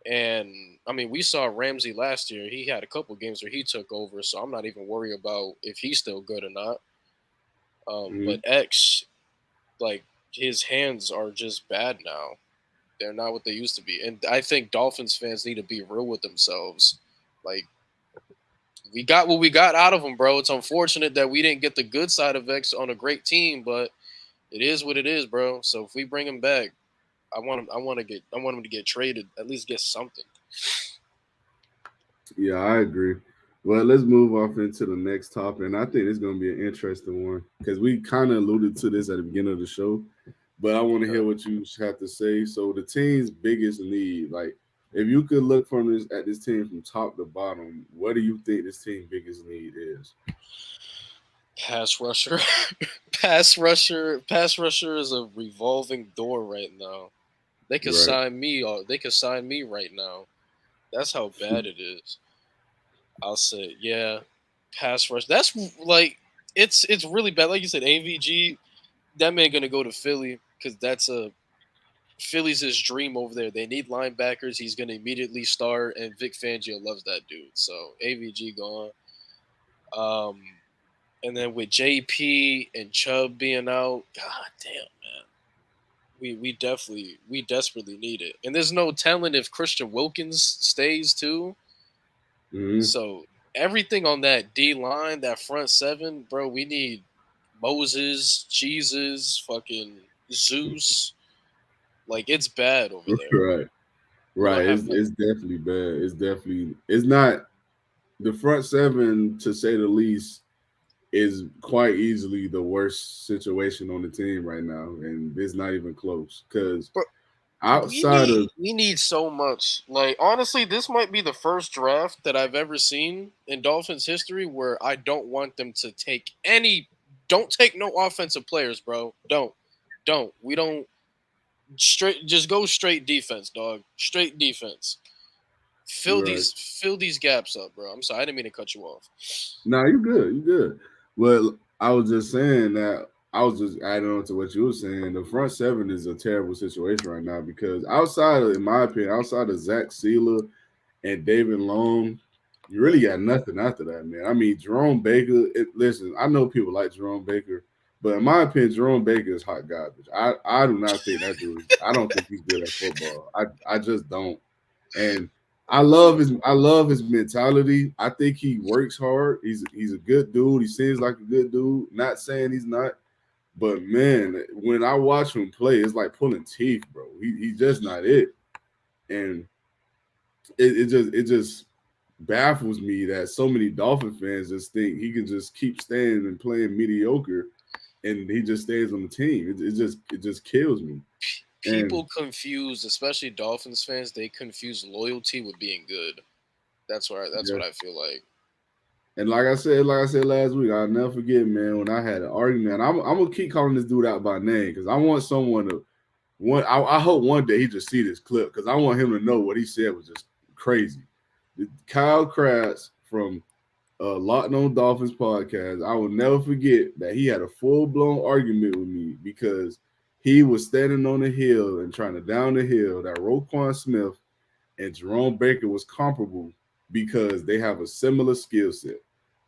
B: And I mean, we saw Ramsey last year. He had a couple games where he took over, so I'm not even worried about if he's still good or not. But
A: Mm-hmm.
B: X, like his hands are just bad now. They're not what they used to be, and I think Dolphins fans need to be real with themselves. Like we got what we got out of him, bro. It's unfortunate that we didn't get the good side of X on a great team, but it is what it is, bro. So if we bring him back, I want him. I want him to get traded. At least get something.
A: Yeah, I agree. Well, let's move off into the next topic, and I think it's going to be an interesting one because we kind of alluded to this at the beginning of the show, but I want to
B: Yeah.
A: hear what you have to say. So, the team's biggest need, like, if you could look from this at this team from top to bottom, what do you think this team's biggest need is?
B: Pass rusher, pass rusher is a revolving door right now. They could
A: Right,
B: sign me. They could sign me right now. That's how bad it is. I'll say, yeah, pass rush. That's like it's really bad. Like you said, AVG. That man gonna go to Philly because that's a Philly's his dream over there. They need linebackers. He's gonna immediately start, and Vic Fangio loves that dude. So AVG gone. Um, and then with JP and Chubb being out, god damn man, we desperately need it. And there's no telling if Christian Wilkins stays too.
A: hmm
B: So everything on that D line, that front seven, bro, we need Moses, Jesus, fucking Zeus. Like it's bad over there.
A: right,
B: We don't
A: right.
B: have
A: It's definitely bad. It's not the front seven to say the least is quite easily the worst situation on the team right now, and it's not even close. Because
B: bro,
A: outside of
B: we need so much. Like honestly, this might be the first draft that I've ever seen in Dolphins history where I don't want them to take any. Don't take no offensive players, bro. Don't. We don't straight. Just go straight defense, dog. Straight defense.
A: right,
B: Fill these gaps up, bro. I'm sorry, I didn't mean to cut you off.
A: now you good, you good. Well, I was just saying that I was just adding on to what you were saying. The front seven is a terrible situation right now because outside of, in my opinion, outside of Zach Sealer and David Long, you really
B: Right.
A: got nothing after that, man. I mean, Jerome Baker. Listen, I know people like Jerome Baker, but in my opinion, Jerome Baker is hot garbage. I do not think that dude. I don't think he's good at football. I just don't. And I love his mentality. I think he works hard. He's a good dude. He seems like a good dude. Not saying he's not, but man, when I watch him play, it's like pulling teeth, bro. He's just not it. And it just baffles me that so many Dolphin fans just think he can just keep staying and playing mediocre, and he just stays on the team. It just kills me. And
B: People confuse, especially Dolphins fans, they confuse loyalty with being good. That's
A: yeah,
B: what I feel like.
A: and like I said last week, I'll never forget, man, when I had an argument. I'm gonna keep calling this dude out by name because I want someone to one. I hope one day he just see this clip because I want him to know what he said was just crazy. Kyle Kratz from Locked On Dolphins podcast. I will never forget that he had a full blown argument with me because he was standing on the hill and trying to down the hill that Roquan Smith and Jerome Baker was comparable because they have a similar skill set.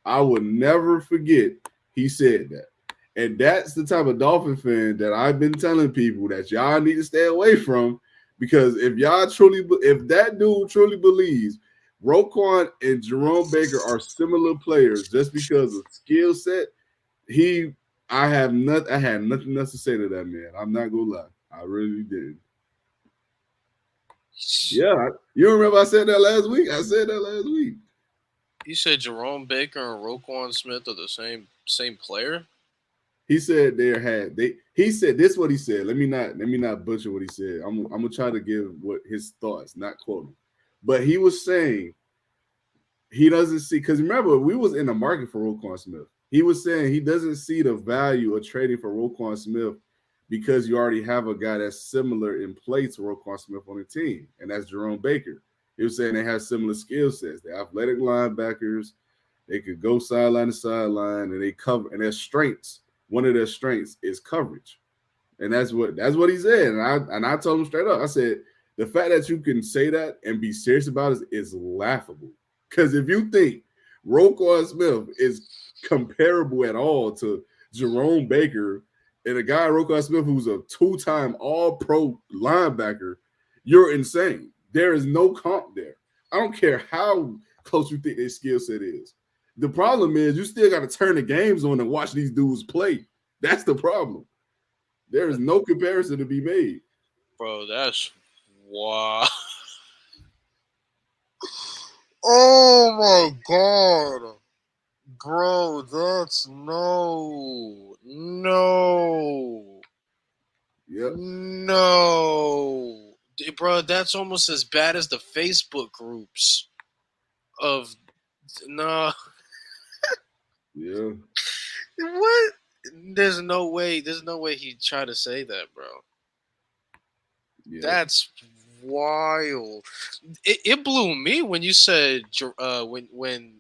A: I will never forget he said that. And that's the type of Dolphin fan that I've been telling people that y'all need to stay away from because if that dude truly believes Roquan and Jerome Baker are similar players just because of skill set, he I had nothing else to say to that man. I'm not gonna lie. I really did. Yeah, you remember I said that last week? I said that last week.
B: You said Jerome Baker and Roquan Smith are the same player.
A: He said there had they. He said this. Is what he said. Let me not butcher what he said. I'm gonna try to give what his thoughts, not quote him. But he was saying he doesn't see because remember we was in the market for Roquan Smith. He was saying he doesn't see the value of trading for Roquan Smith because you already have a guy that's similar in play to Roquan Smith on the team, and that's Jerome Baker. He was saying they have similar skill sets. They're athletic linebackers. They could go sideline to sideline, and they cover. And their strengths, one of their strengths is coverage, and that's what he said. And I told him straight up. I said the fact that you can say that and be serious about it is laughable. Because if you think Roquan Smith is comparable at all to Jerome Baker and a guy Roquan Smith who's a two-time All-Pro linebacker, you're insane. There is no comp there. I don't care how close you think their skill set is. The problem is you still got to turn the games on and watch these dudes play. That's the problem. There is no comparison to be made.
B: Bro, that's wow. Oh my god. Bro, that's no.
A: Yep.
B: No. Bro, that's almost as bad as the Facebook groups of no.
A: Yeah.
B: What? There's no way he tried to say that, bro.
A: Yeah.
B: That's wild. It blew me when you said when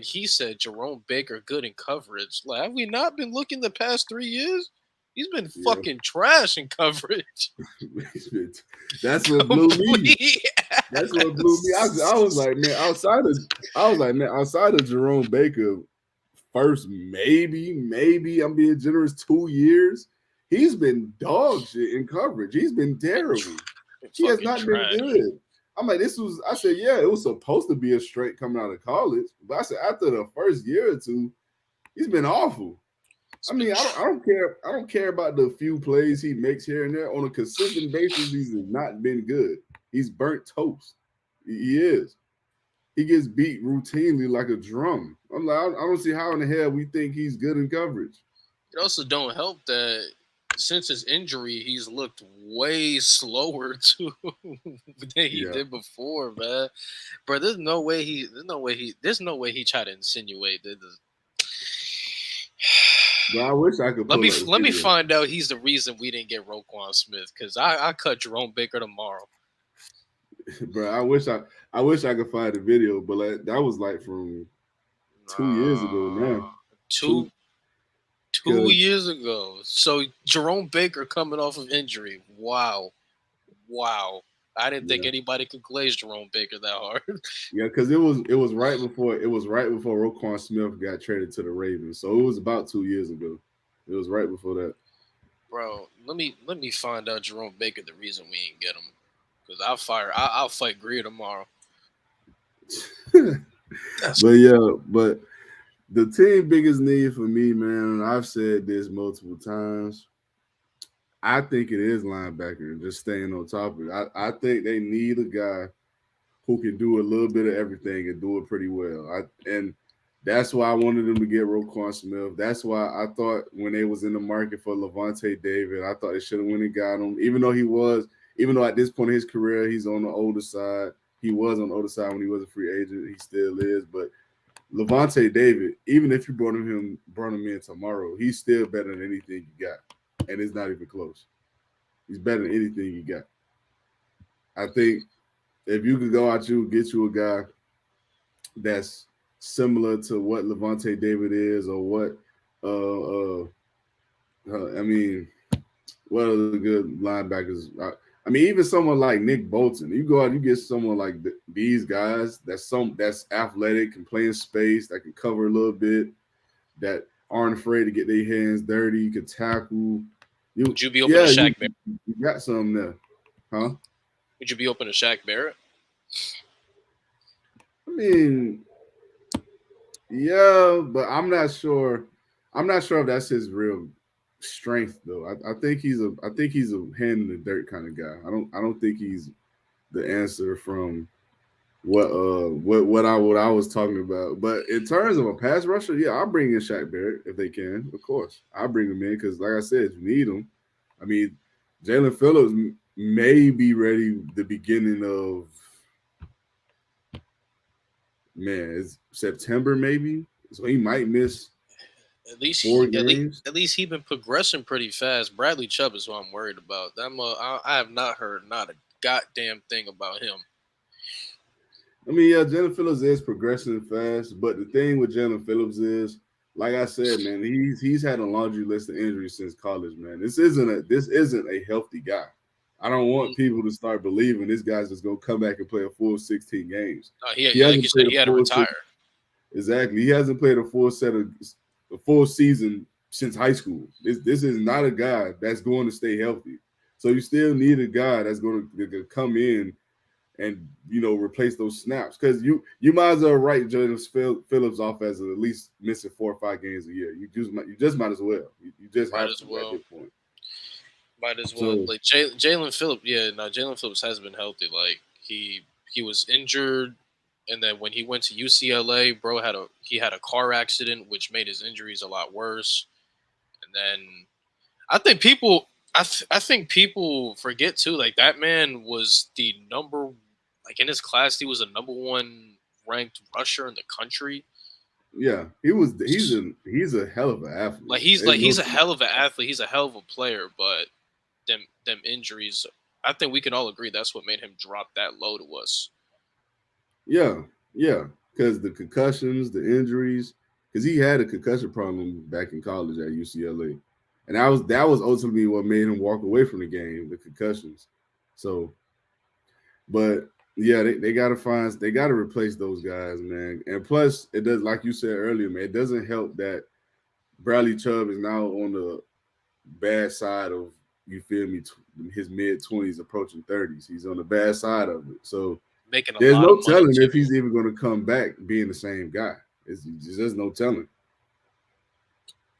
B: he said Jerome Baker good in coverage. Like, have we not been looking the past 3 years? He's been fucking trash in coverage.
A: That's what blew me. That's what blew me. I was like, man, outside of Jerome Baker, first maybe I'm being generous, 2 years. He's been dog shit in coverage. He's been terrible. He has not been good. I'm like, I said, yeah, it was supposed to be a straight coming out of college. But I said, after the first year or two, he's been awful. I mean, I don't care. I don't care about the few plays he makes here and there. On a consistent basis, he's not been good. He's burnt toast. He is. He gets beat routinely like a drum. I'm like, I don't see how in the hell we think he's good in coverage.
B: It also don't help that since his injury, he's looked way slower too than he did before, man. Bro, there's no way he tried to insinuate that.
A: But I wish I could.
B: Let me find out he's the reason we didn't get Roquan Smith, because I cut Jerome Baker tomorrow.
A: Bro, I wish I could find the video, but like, that was like from 2 years ago now.
B: Two years ago. So Jerome Baker coming off of injury. Wow. I didn't think anybody could glaze Jerome Baker that hard.
A: Yeah, because it was right before Roquan Smith got traded to the Ravens. So it was about 2 years ago. It was right before that.
B: Bro, let me find out Jerome Baker the reason we didn't get him. Because I'll fight Greer tomorrow.
A: but the team biggest need for me, man, and I've said this multiple times, I think it is linebacker. Just staying on top of it. I think they need a guy who can do a little bit of everything and do it pretty well. And that's why I wanted them to get Roquan Smith. That's why I thought when they was in the market for Levante David, I thought they should have went and got him. Even though at this point in his career, he's on the older side. He was on the older side when he was a free agent. He still is. But Levante David, even if you brought him in tomorrow, he's still better than anything you got. And it's not even close. He's better than anything you got. I think if you could go out, you get you a guy that's similar to what Levante David is, or what what are the good linebackers? I mean, even someone like Nick Bolton. You go out, you get someone like these guys that's athletic, can play in space, that can cover a little bit, that aren't afraid to get their hands dirty, can tackle.
B: Would you be open to Shaq Barrett?
A: You got something there, huh?
B: Would you be open to Shaq Barrett?
A: I mean, yeah, but I'm not sure. I'm not sure if that's his real strength, though. I think he's a hand in the dirt kind of guy. I don't think he's the answer from what I was talking about. But in terms of a pass rusher, yeah, I'll bring in Shaq Barrett if they can. Of course, I'll bring him in because, like I said, you need him. I mean, Jalen Phillips may be ready the beginning of it's September maybe, so he might miss
B: At least
A: 4 games.
B: at least he been progressing pretty fast. Bradley Chubb is what I'm worried about. I have not heard not a goddamn thing about him.
A: I mean, yeah, Jalen Phillips is progressing fast, but the thing with Jalen Phillips is, like I said, man, he's had a laundry list of injuries since college, man. This isn't a healthy guy. I don't want
B: Mm,
A: people to start believing this guy's just gonna come back and play a full 16 games.
B: no,
A: He
B: like you
A: hasn't
B: said,
A: played
B: he
A: a
B: had to
A: full
B: retire.
A: six. Exactly. He hasn't played a full season since high school. This is not a guy that's going to stay healthy. So you still need a guy that's going to come in and replace those snaps, because you might as well write Jordan Phillips off as at least missing 4 or 5 games a year. You just might as well. You just
B: Might
A: have
B: as
A: to at
B: well.
A: this point.
B: Might as well.
A: So
B: Like Jalen Phillips, yeah, no, Jalen Phillips has been healthy. Like he was injured, and then when he went to UCLA, bro he had a car accident, which made his injuries a lot worse. And then I think people, I think people forget too. Like that man was the number, like in his class, he was the number one ranked rusher in the country.
A: yeah, he's a hell of an athlete. There's no
B: He's a hell of an athlete. He's a hell of a player, but them injuries, I think we can all agree that's what made him drop that low to us.
A: Yeah, yeah, because the concussions, the injuries, because he had a concussion problem back in college at UCLA, and that was ultimately what made him walk away from the game, the concussions. So, but yeah, they gotta replace those guys, man. And plus, it does, like you said earlier, man, it doesn't help that Bradley Chubb is now on the bad side of, you feel me, his mid 20s approaching 30s. He's on the bad side of it. So
B: Making a
A: there's
B: lot of
A: no
B: money
A: telling if
B: too.
A: he's even going to come back being the same guy. There's no telling.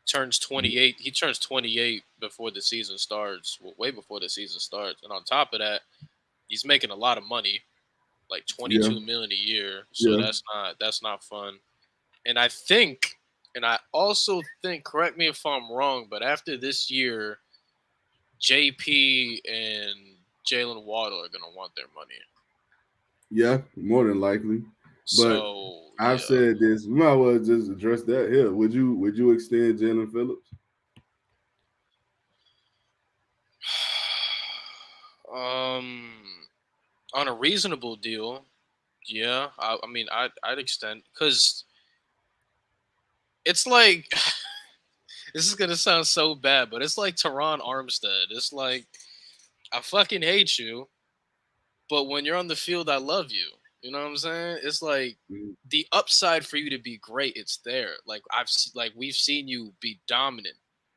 B: Turns 28. He turns 28 before the season starts, way before the season starts. And on top of that, he's making a lot of money, like
A: Yeah,
B: 22 million a year. So
A: yeah,
B: that's not fun. And I think, and I also think, correct me if I'm wrong, but after this year, JP and Jalen Waddle are gonna want their money.
A: yeah, more than likely. But
B: So
A: I've
B: yeah.
A: said this. We might as well just address that here. Would you extend Jalen Phillips?
B: um, on a reasonable deal, yeah. I mean, I'd extend because it's like this is gonna sound so bad, but it's like Teron Armstead. It's like I fucking hate you, but when you're on the field, I love you. You know what I'm saying? It's like
A: Mhm.
B: the upside for you to be great, it's there. Like we've seen you be dominant.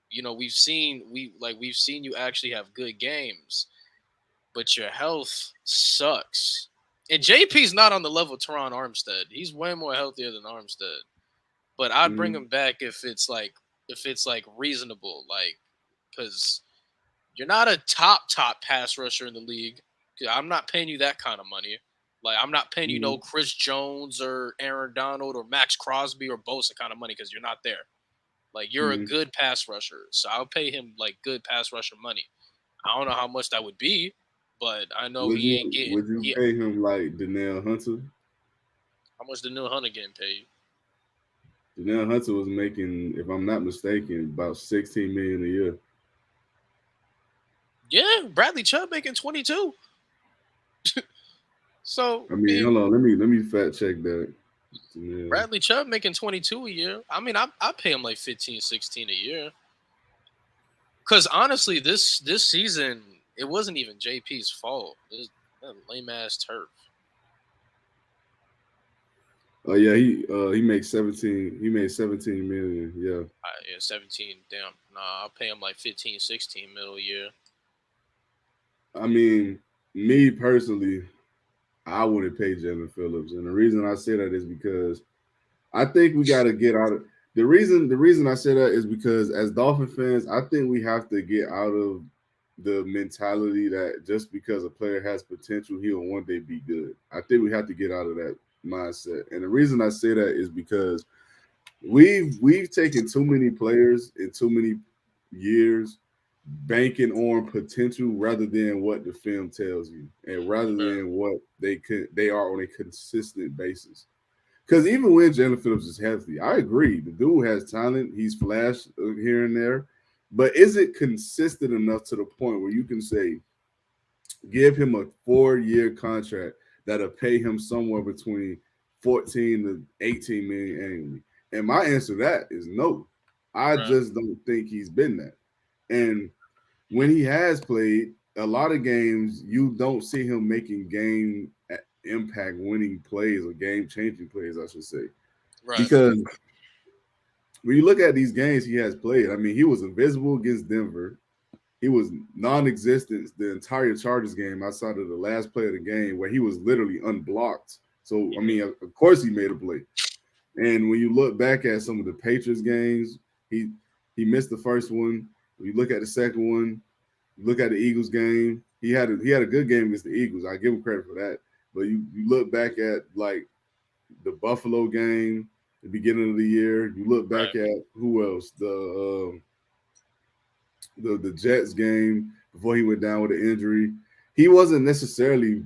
B: You know, we've seen you actually have good games, but your health sucks. And JP's not on the level of Teron Armstead. He's way more healthier than Armstead. But I'd bring
A: Mhm.
B: him back if it's like reasonable, like because you're not a top pass rusher in the league. I'm not paying you that kind of money. Like I'm not paying you no
A: Mhm.
B: Chris Jones or Aaron Donald or Max Crosby or Bosa kind of money because you're not there. Like you're a
A: Mhm.
B: good pass rusher, so I'll pay him like good pass rusher money. I don't know how much that would be, but I know
A: Would
B: he
A: you
B: ain't getting
A: would you
B: he.
A: pay him like Danielle Hunter?
B: How much the new Hunter getting paid?
A: Danielle Hunter was making, if I'm not mistaken, about 16 million a year.
B: Yeah, Bradley Chubb making 22. So
A: I
B: I
A: mean, hold
B: mean,
A: on, let me fact check that. Yeah.
B: Bradley Chubb making 22 a year. I mean, I pay him like 15, 16 a year. Because honestly, this season it wasn't even JP's fault. It was that lame ass turf.
A: Oh yeah, he makes 17. He made 17 million. Yeah.
B: Yeah, 17. Damn. Nah, I'll pay him like 15, 16 mil a year.
A: I mean, me personally, I wouldn't pay Jalen Phillips, and the reason I say that is because I think we got to get out of the reason I say that is because as Dolphin fans, I think we have to get out of the mentality that just because a player has potential, he'll one day be good. I think we have to get out of that mindset. And the reason I say that is because we've taken too many players in too many years banking on potential rather than what the film tells you and rather
B: Sure.
A: than what they are on a consistent basis. Because even when Jalen Phillips is healthy, I agree. The dude has talent. He's flashed here and there. But is it consistent enough to the point where you can say, give him a 4-year contract that'll pay him somewhere between 14 to 18 million annually? And my answer to that is no. I
B: Right.
A: just don't think he's been that. And when he has played a lot of games, you don't see him making game impact winning plays or game changing plays, I should say.
B: Right.
A: Because when you look at these games he has played, I mean, he was invisible against Denver. He was non-existent the entire Chargers game outside of the last play of the game where he was literally unblocked. So, I mean, of course he made a play. And when you look back at some of the Patriots games, he he missed the first one. When you look at the second one, you look at the Eagles game. He had a good game against the Eagles. I give him credit for that. But you look back at like the Buffalo game, the beginning of the year. You look back
B: Right.
A: at who else? The Jets game before he went down with an injury. He wasn't necessarily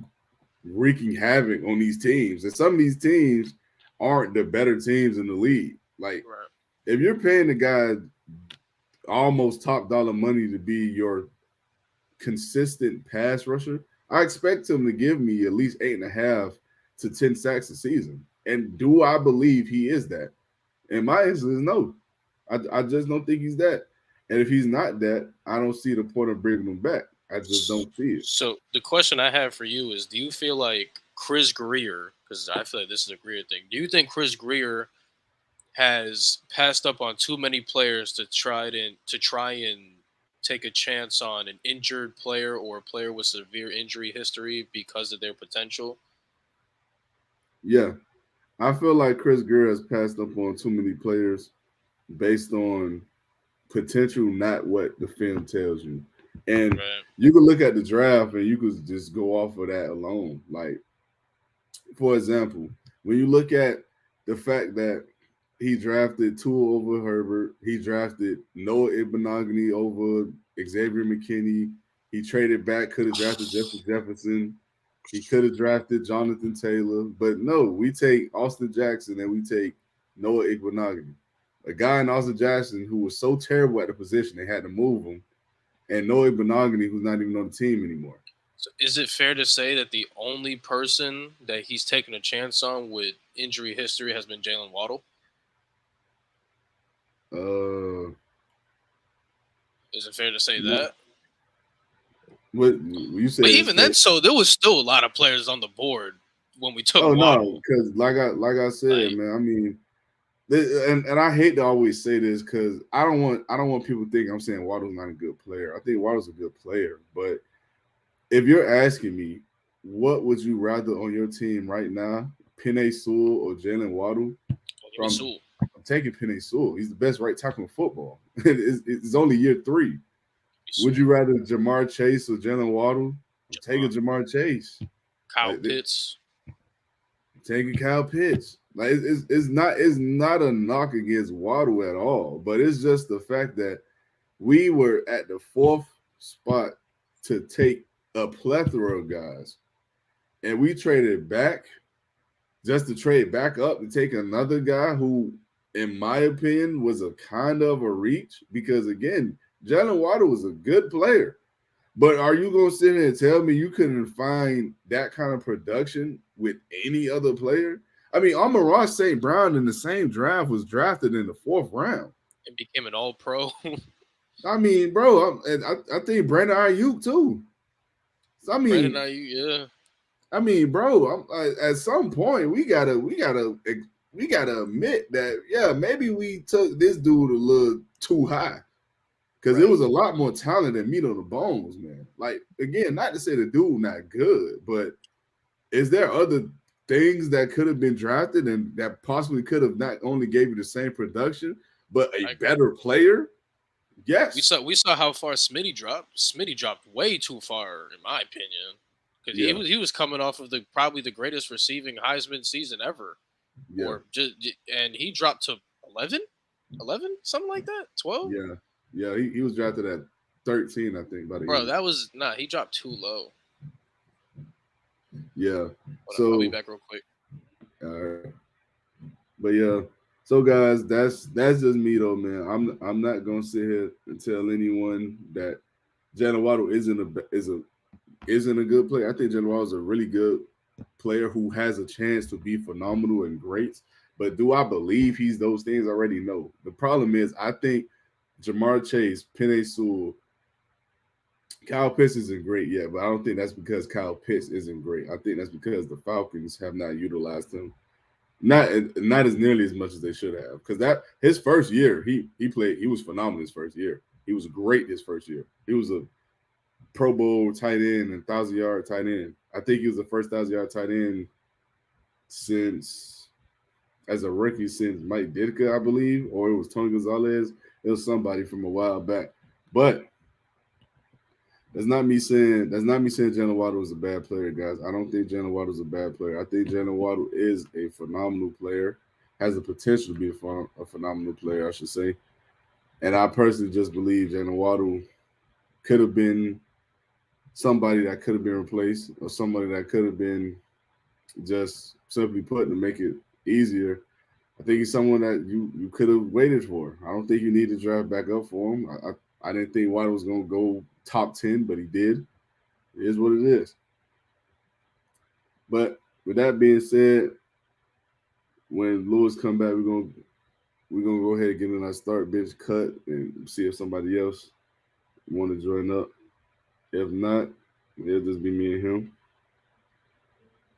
A: wreaking havoc on these teams, and some of these teams aren't the better teams in the league. Like
B: Right.
A: if you're paying the guy almost top dollar money to be your consistent pass rusher, I expect him to give me at least 8.5 to 10 sacks a season. And do I believe he is that? And my answer is no. I just don't think he's that. And if he's not that, I don't see the point of bringing him back. I just don't see it.
B: So the question I have for you is: do you feel like Chris Greer? Because I feel like this is a Greer thing. Do you think Chris Greer has passed up on too many players to try and take a chance on an injured player or a player with severe injury history because of their potential?
A: Yeah. I feel like Chris Greer has passed up on too many players based on potential, not what the film tells you. And
B: Right.
A: you can look at the draft and you could just go off of that alone. Like, for example, when you look at the fact that he drafted Tua over Herbert, he drafted Noah Ibenogany over Xavier McKinney, he traded back, could have drafted Justin Jefferson, he could have drafted Jonathan Taylor, but no, we take Austin Jackson and we take Noah Ibenogany, a guy in Austin Jackson who was so terrible at the position they had to move him, and Noah Ibenogany who's not even on the team anymore.
B: So is it fair to say that the only person that he's taken a chance on with injury history has been Jalen Waddle?
A: Uh,
B: Is it fair to say that?
A: what you said?
B: But even then, so there was still a lot of players on the board when we took
A: Oh no,
B: Waddle.
A: because like I said,
B: Like,
A: man. I mean, and I hate to always say this because I don't want people to think I'm saying Waddle's not a good player. I think Waddle's a good player, but if you're asking me, what would you rather on your team right now, Penei Sewell or Jalen Waddle?
B: give me
A: From
B: Sewell.
A: I'm taking Penei Sewell. He's the best right tackle in football. It's only year 3. Would you rather Jamar Chase or Jalen Waddle? I'm taking
B: Jamar.
A: Jamar Chase.
B: Kyle
A: Like,
B: Pitts.
A: taking Kyle Pitts. Like it's not a knock against Waddle at all, but it's just the fact that we were at the 4th spot to take a plethora of guys, and we traded back just to trade back up to take another guy who, in my opinion, was a kind of a reach because again, Jalen Waddle was a good player. But are you gonna sit here and tell me you couldn't find that kind of production with any other player? I mean, Amon-Ra St. Brown in the same draft was drafted in the 4th round.
B: And became an all pro.
A: I mean, bro, I think Brandon Ayuk too. So,
B: Brandon Ayuk, yeah.
A: I mean, bro, at some point we gotta admit that yeah, maybe we took this dude a little too high. Because it
B: Right.
A: was a lot more talent than meat on the bones, man. Like, again, not to say the dude not good, but is there other things that could have been drafted and that possibly could have not only gave you the same production, but
B: I
A: a
B: agree.
A: better player?
B: We
A: Yes.
B: saw we saw how far Smitty dropped. Smitty dropped way too far, in my opinion, because he
A: Yeah.
B: was he was coming off of the probably the greatest receiving Heisman season ever,
A: Yeah.
B: or just and he dropped to 11, 11, something like that, 12.
A: Yeah. Yeah. He was drafted at 13, I think, by the
B: Bro,
A: Eagles.
B: that was nah. He dropped too low.
A: Yeah.
B: Hold up, I'll be
A: So,
B: back real quick.
A: all right. But yeah, so guys, that's just me though, man. I'm not gonna sit here and tell anyone that Jalen Waddle isn't a good player. I think Jalen Waddle is a really good player who has a chance to be phenomenal and great. But do I believe he's those things already? No. The problem is I think Jamar Chase, Penei Sewell, Kyle Pitts isn't great yet, but I don't think that's because Kyle Pitts isn't great. I think that's because the Falcons have not utilized him not as nearly as much as they should have. Because that his first year, he was phenomenal his first year. He was great his first year. He was a Pro Bowl tight end and 1,000-yard tight end. I think he was the first 1,000-yard tight end since as a rookie since Mike Ditka, I believe, or it was Tony Gonzalez. It was somebody from a while back. But that's not me saying Jalen Waddle is a bad player, guys. I don't think Jalen Waddle is a bad player. I think Jalen Waddle is a phenomenal player, has the potential to be a phenomenal player, I should say. And I personally just believe Jalen Waddle could have been somebody that could have been replaced or somebody that could have been just simply put to make it easier. I think he's someone that you could have waited for. I don't think you need to draft back up for him. I didn't think Waddle was going to go top 10, but he did. It is what it is. But with that being said, when Lewis come back, we're gonna go ahead and get in our start bench cut and see if somebody else want to join up. If not, it'll just be me and him.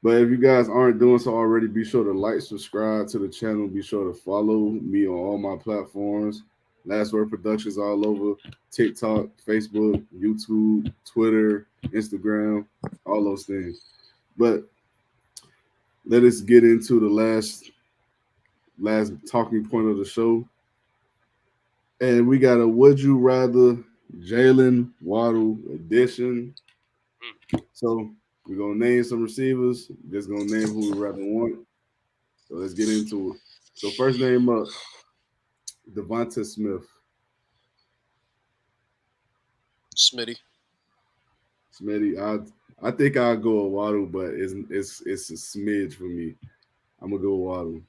A: But if you guys aren't doing so already, be sure to like, subscribe to the channel. Be sure to follow me on all my platforms. Last Word Productions all over TikTok, Facebook, YouTube, Twitter, Instagram, all those things. But let us get into the last talking point of the show. And we got a Would You Rather Jalen Waddle edition. So we're gonna name some receivers. Just gonna name who we rather want. So let's get into it. So first name up, Devonta Smith.
B: Smitty.
A: Smitty. I think I'll go with Waddle, but it's a smidge for me. I'm gonna go with Waddle.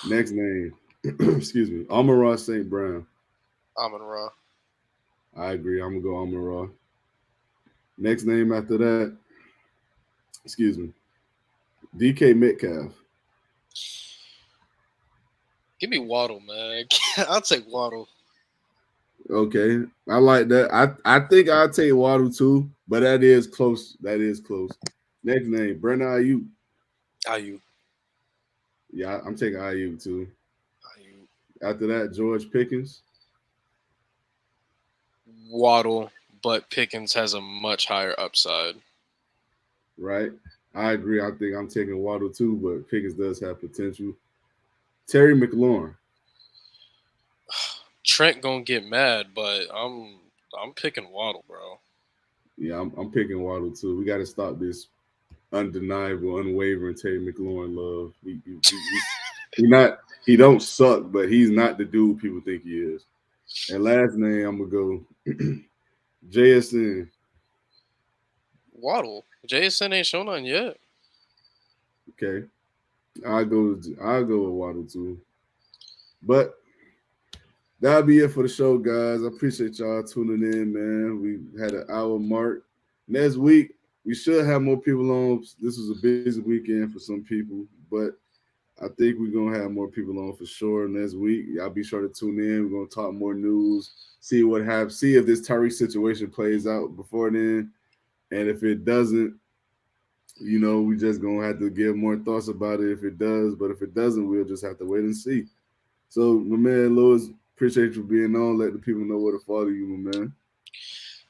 A: Next name, excuse me, Amon-Ra St. Brown.
B: Amon-Ra.
A: I agree. I'm gonna go Amon-Ra. Next name after that, excuse me, DK Metcalf.
B: Give me Waddle, man. I'll take Waddle.
A: Okay, I like that. I think I'll take Waddle too, but that is close. That is close. Next name, Brandon Ayuk.
B: Ayuk.
A: Yeah, I'm taking Ayuk too.
B: Ayuk.
A: After that, George Pickens.
B: Waddle, but Pickens has a much higher upside.
A: Right. I agree. I think I'm taking Waddle too, but Pickens does have potential. Terry McLaurin.
B: Trent gonna get mad, but I'm picking Waddle, bro.
A: Yeah, I'm picking Waddle too. We got to stop this undeniable, unwavering Terry McLaurin love. He not he don't suck, but he's not the dude people think he is. And last name, I'm gonna go JSN.
B: Waddle. JSN ain't shown none yet.
A: Okay, I'll go with Waddle too. But that'll be it for the show, guys. I appreciate y'all tuning in, man. We had an hour mark. Next week, we should have more people on. This was a busy weekend for some people, but I think we're gonna have more people on for sure next week. Y'all be sure to tune in. We're gonna talk more news, see what happens, see if this Tyreek situation plays out before then. And if it doesn't, we just gonna have to give more thoughts about it if it does. But if it doesn't, we'll just have to wait and see. So, my man Lewis, appreciate you being on. Let the people know where to follow you, my man.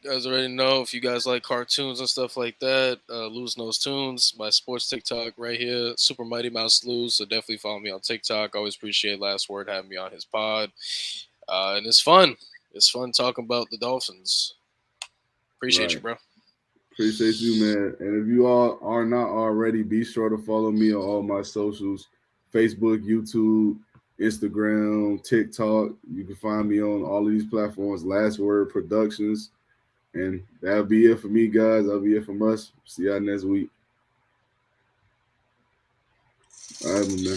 B: You guys already know if you guys like cartoons and stuff like that, Lose Knows Tunes, my sports TikTok right here, Super Mighty Mouse Lose. So definitely follow me on TikTok. Always appreciate Last Word having me on his pod. And it's fun. It's fun talking about the Dolphins. Appreciate you, bro.
A: Appreciate you, man. And if you all are not already, be sure to follow me on all my socials, Facebook, YouTube, Instagram, TikTok. You can find me on all of these platforms, Last Word Productions. And that'll be it for me, guys. That'll be it from us. See y'all next week. All right, man.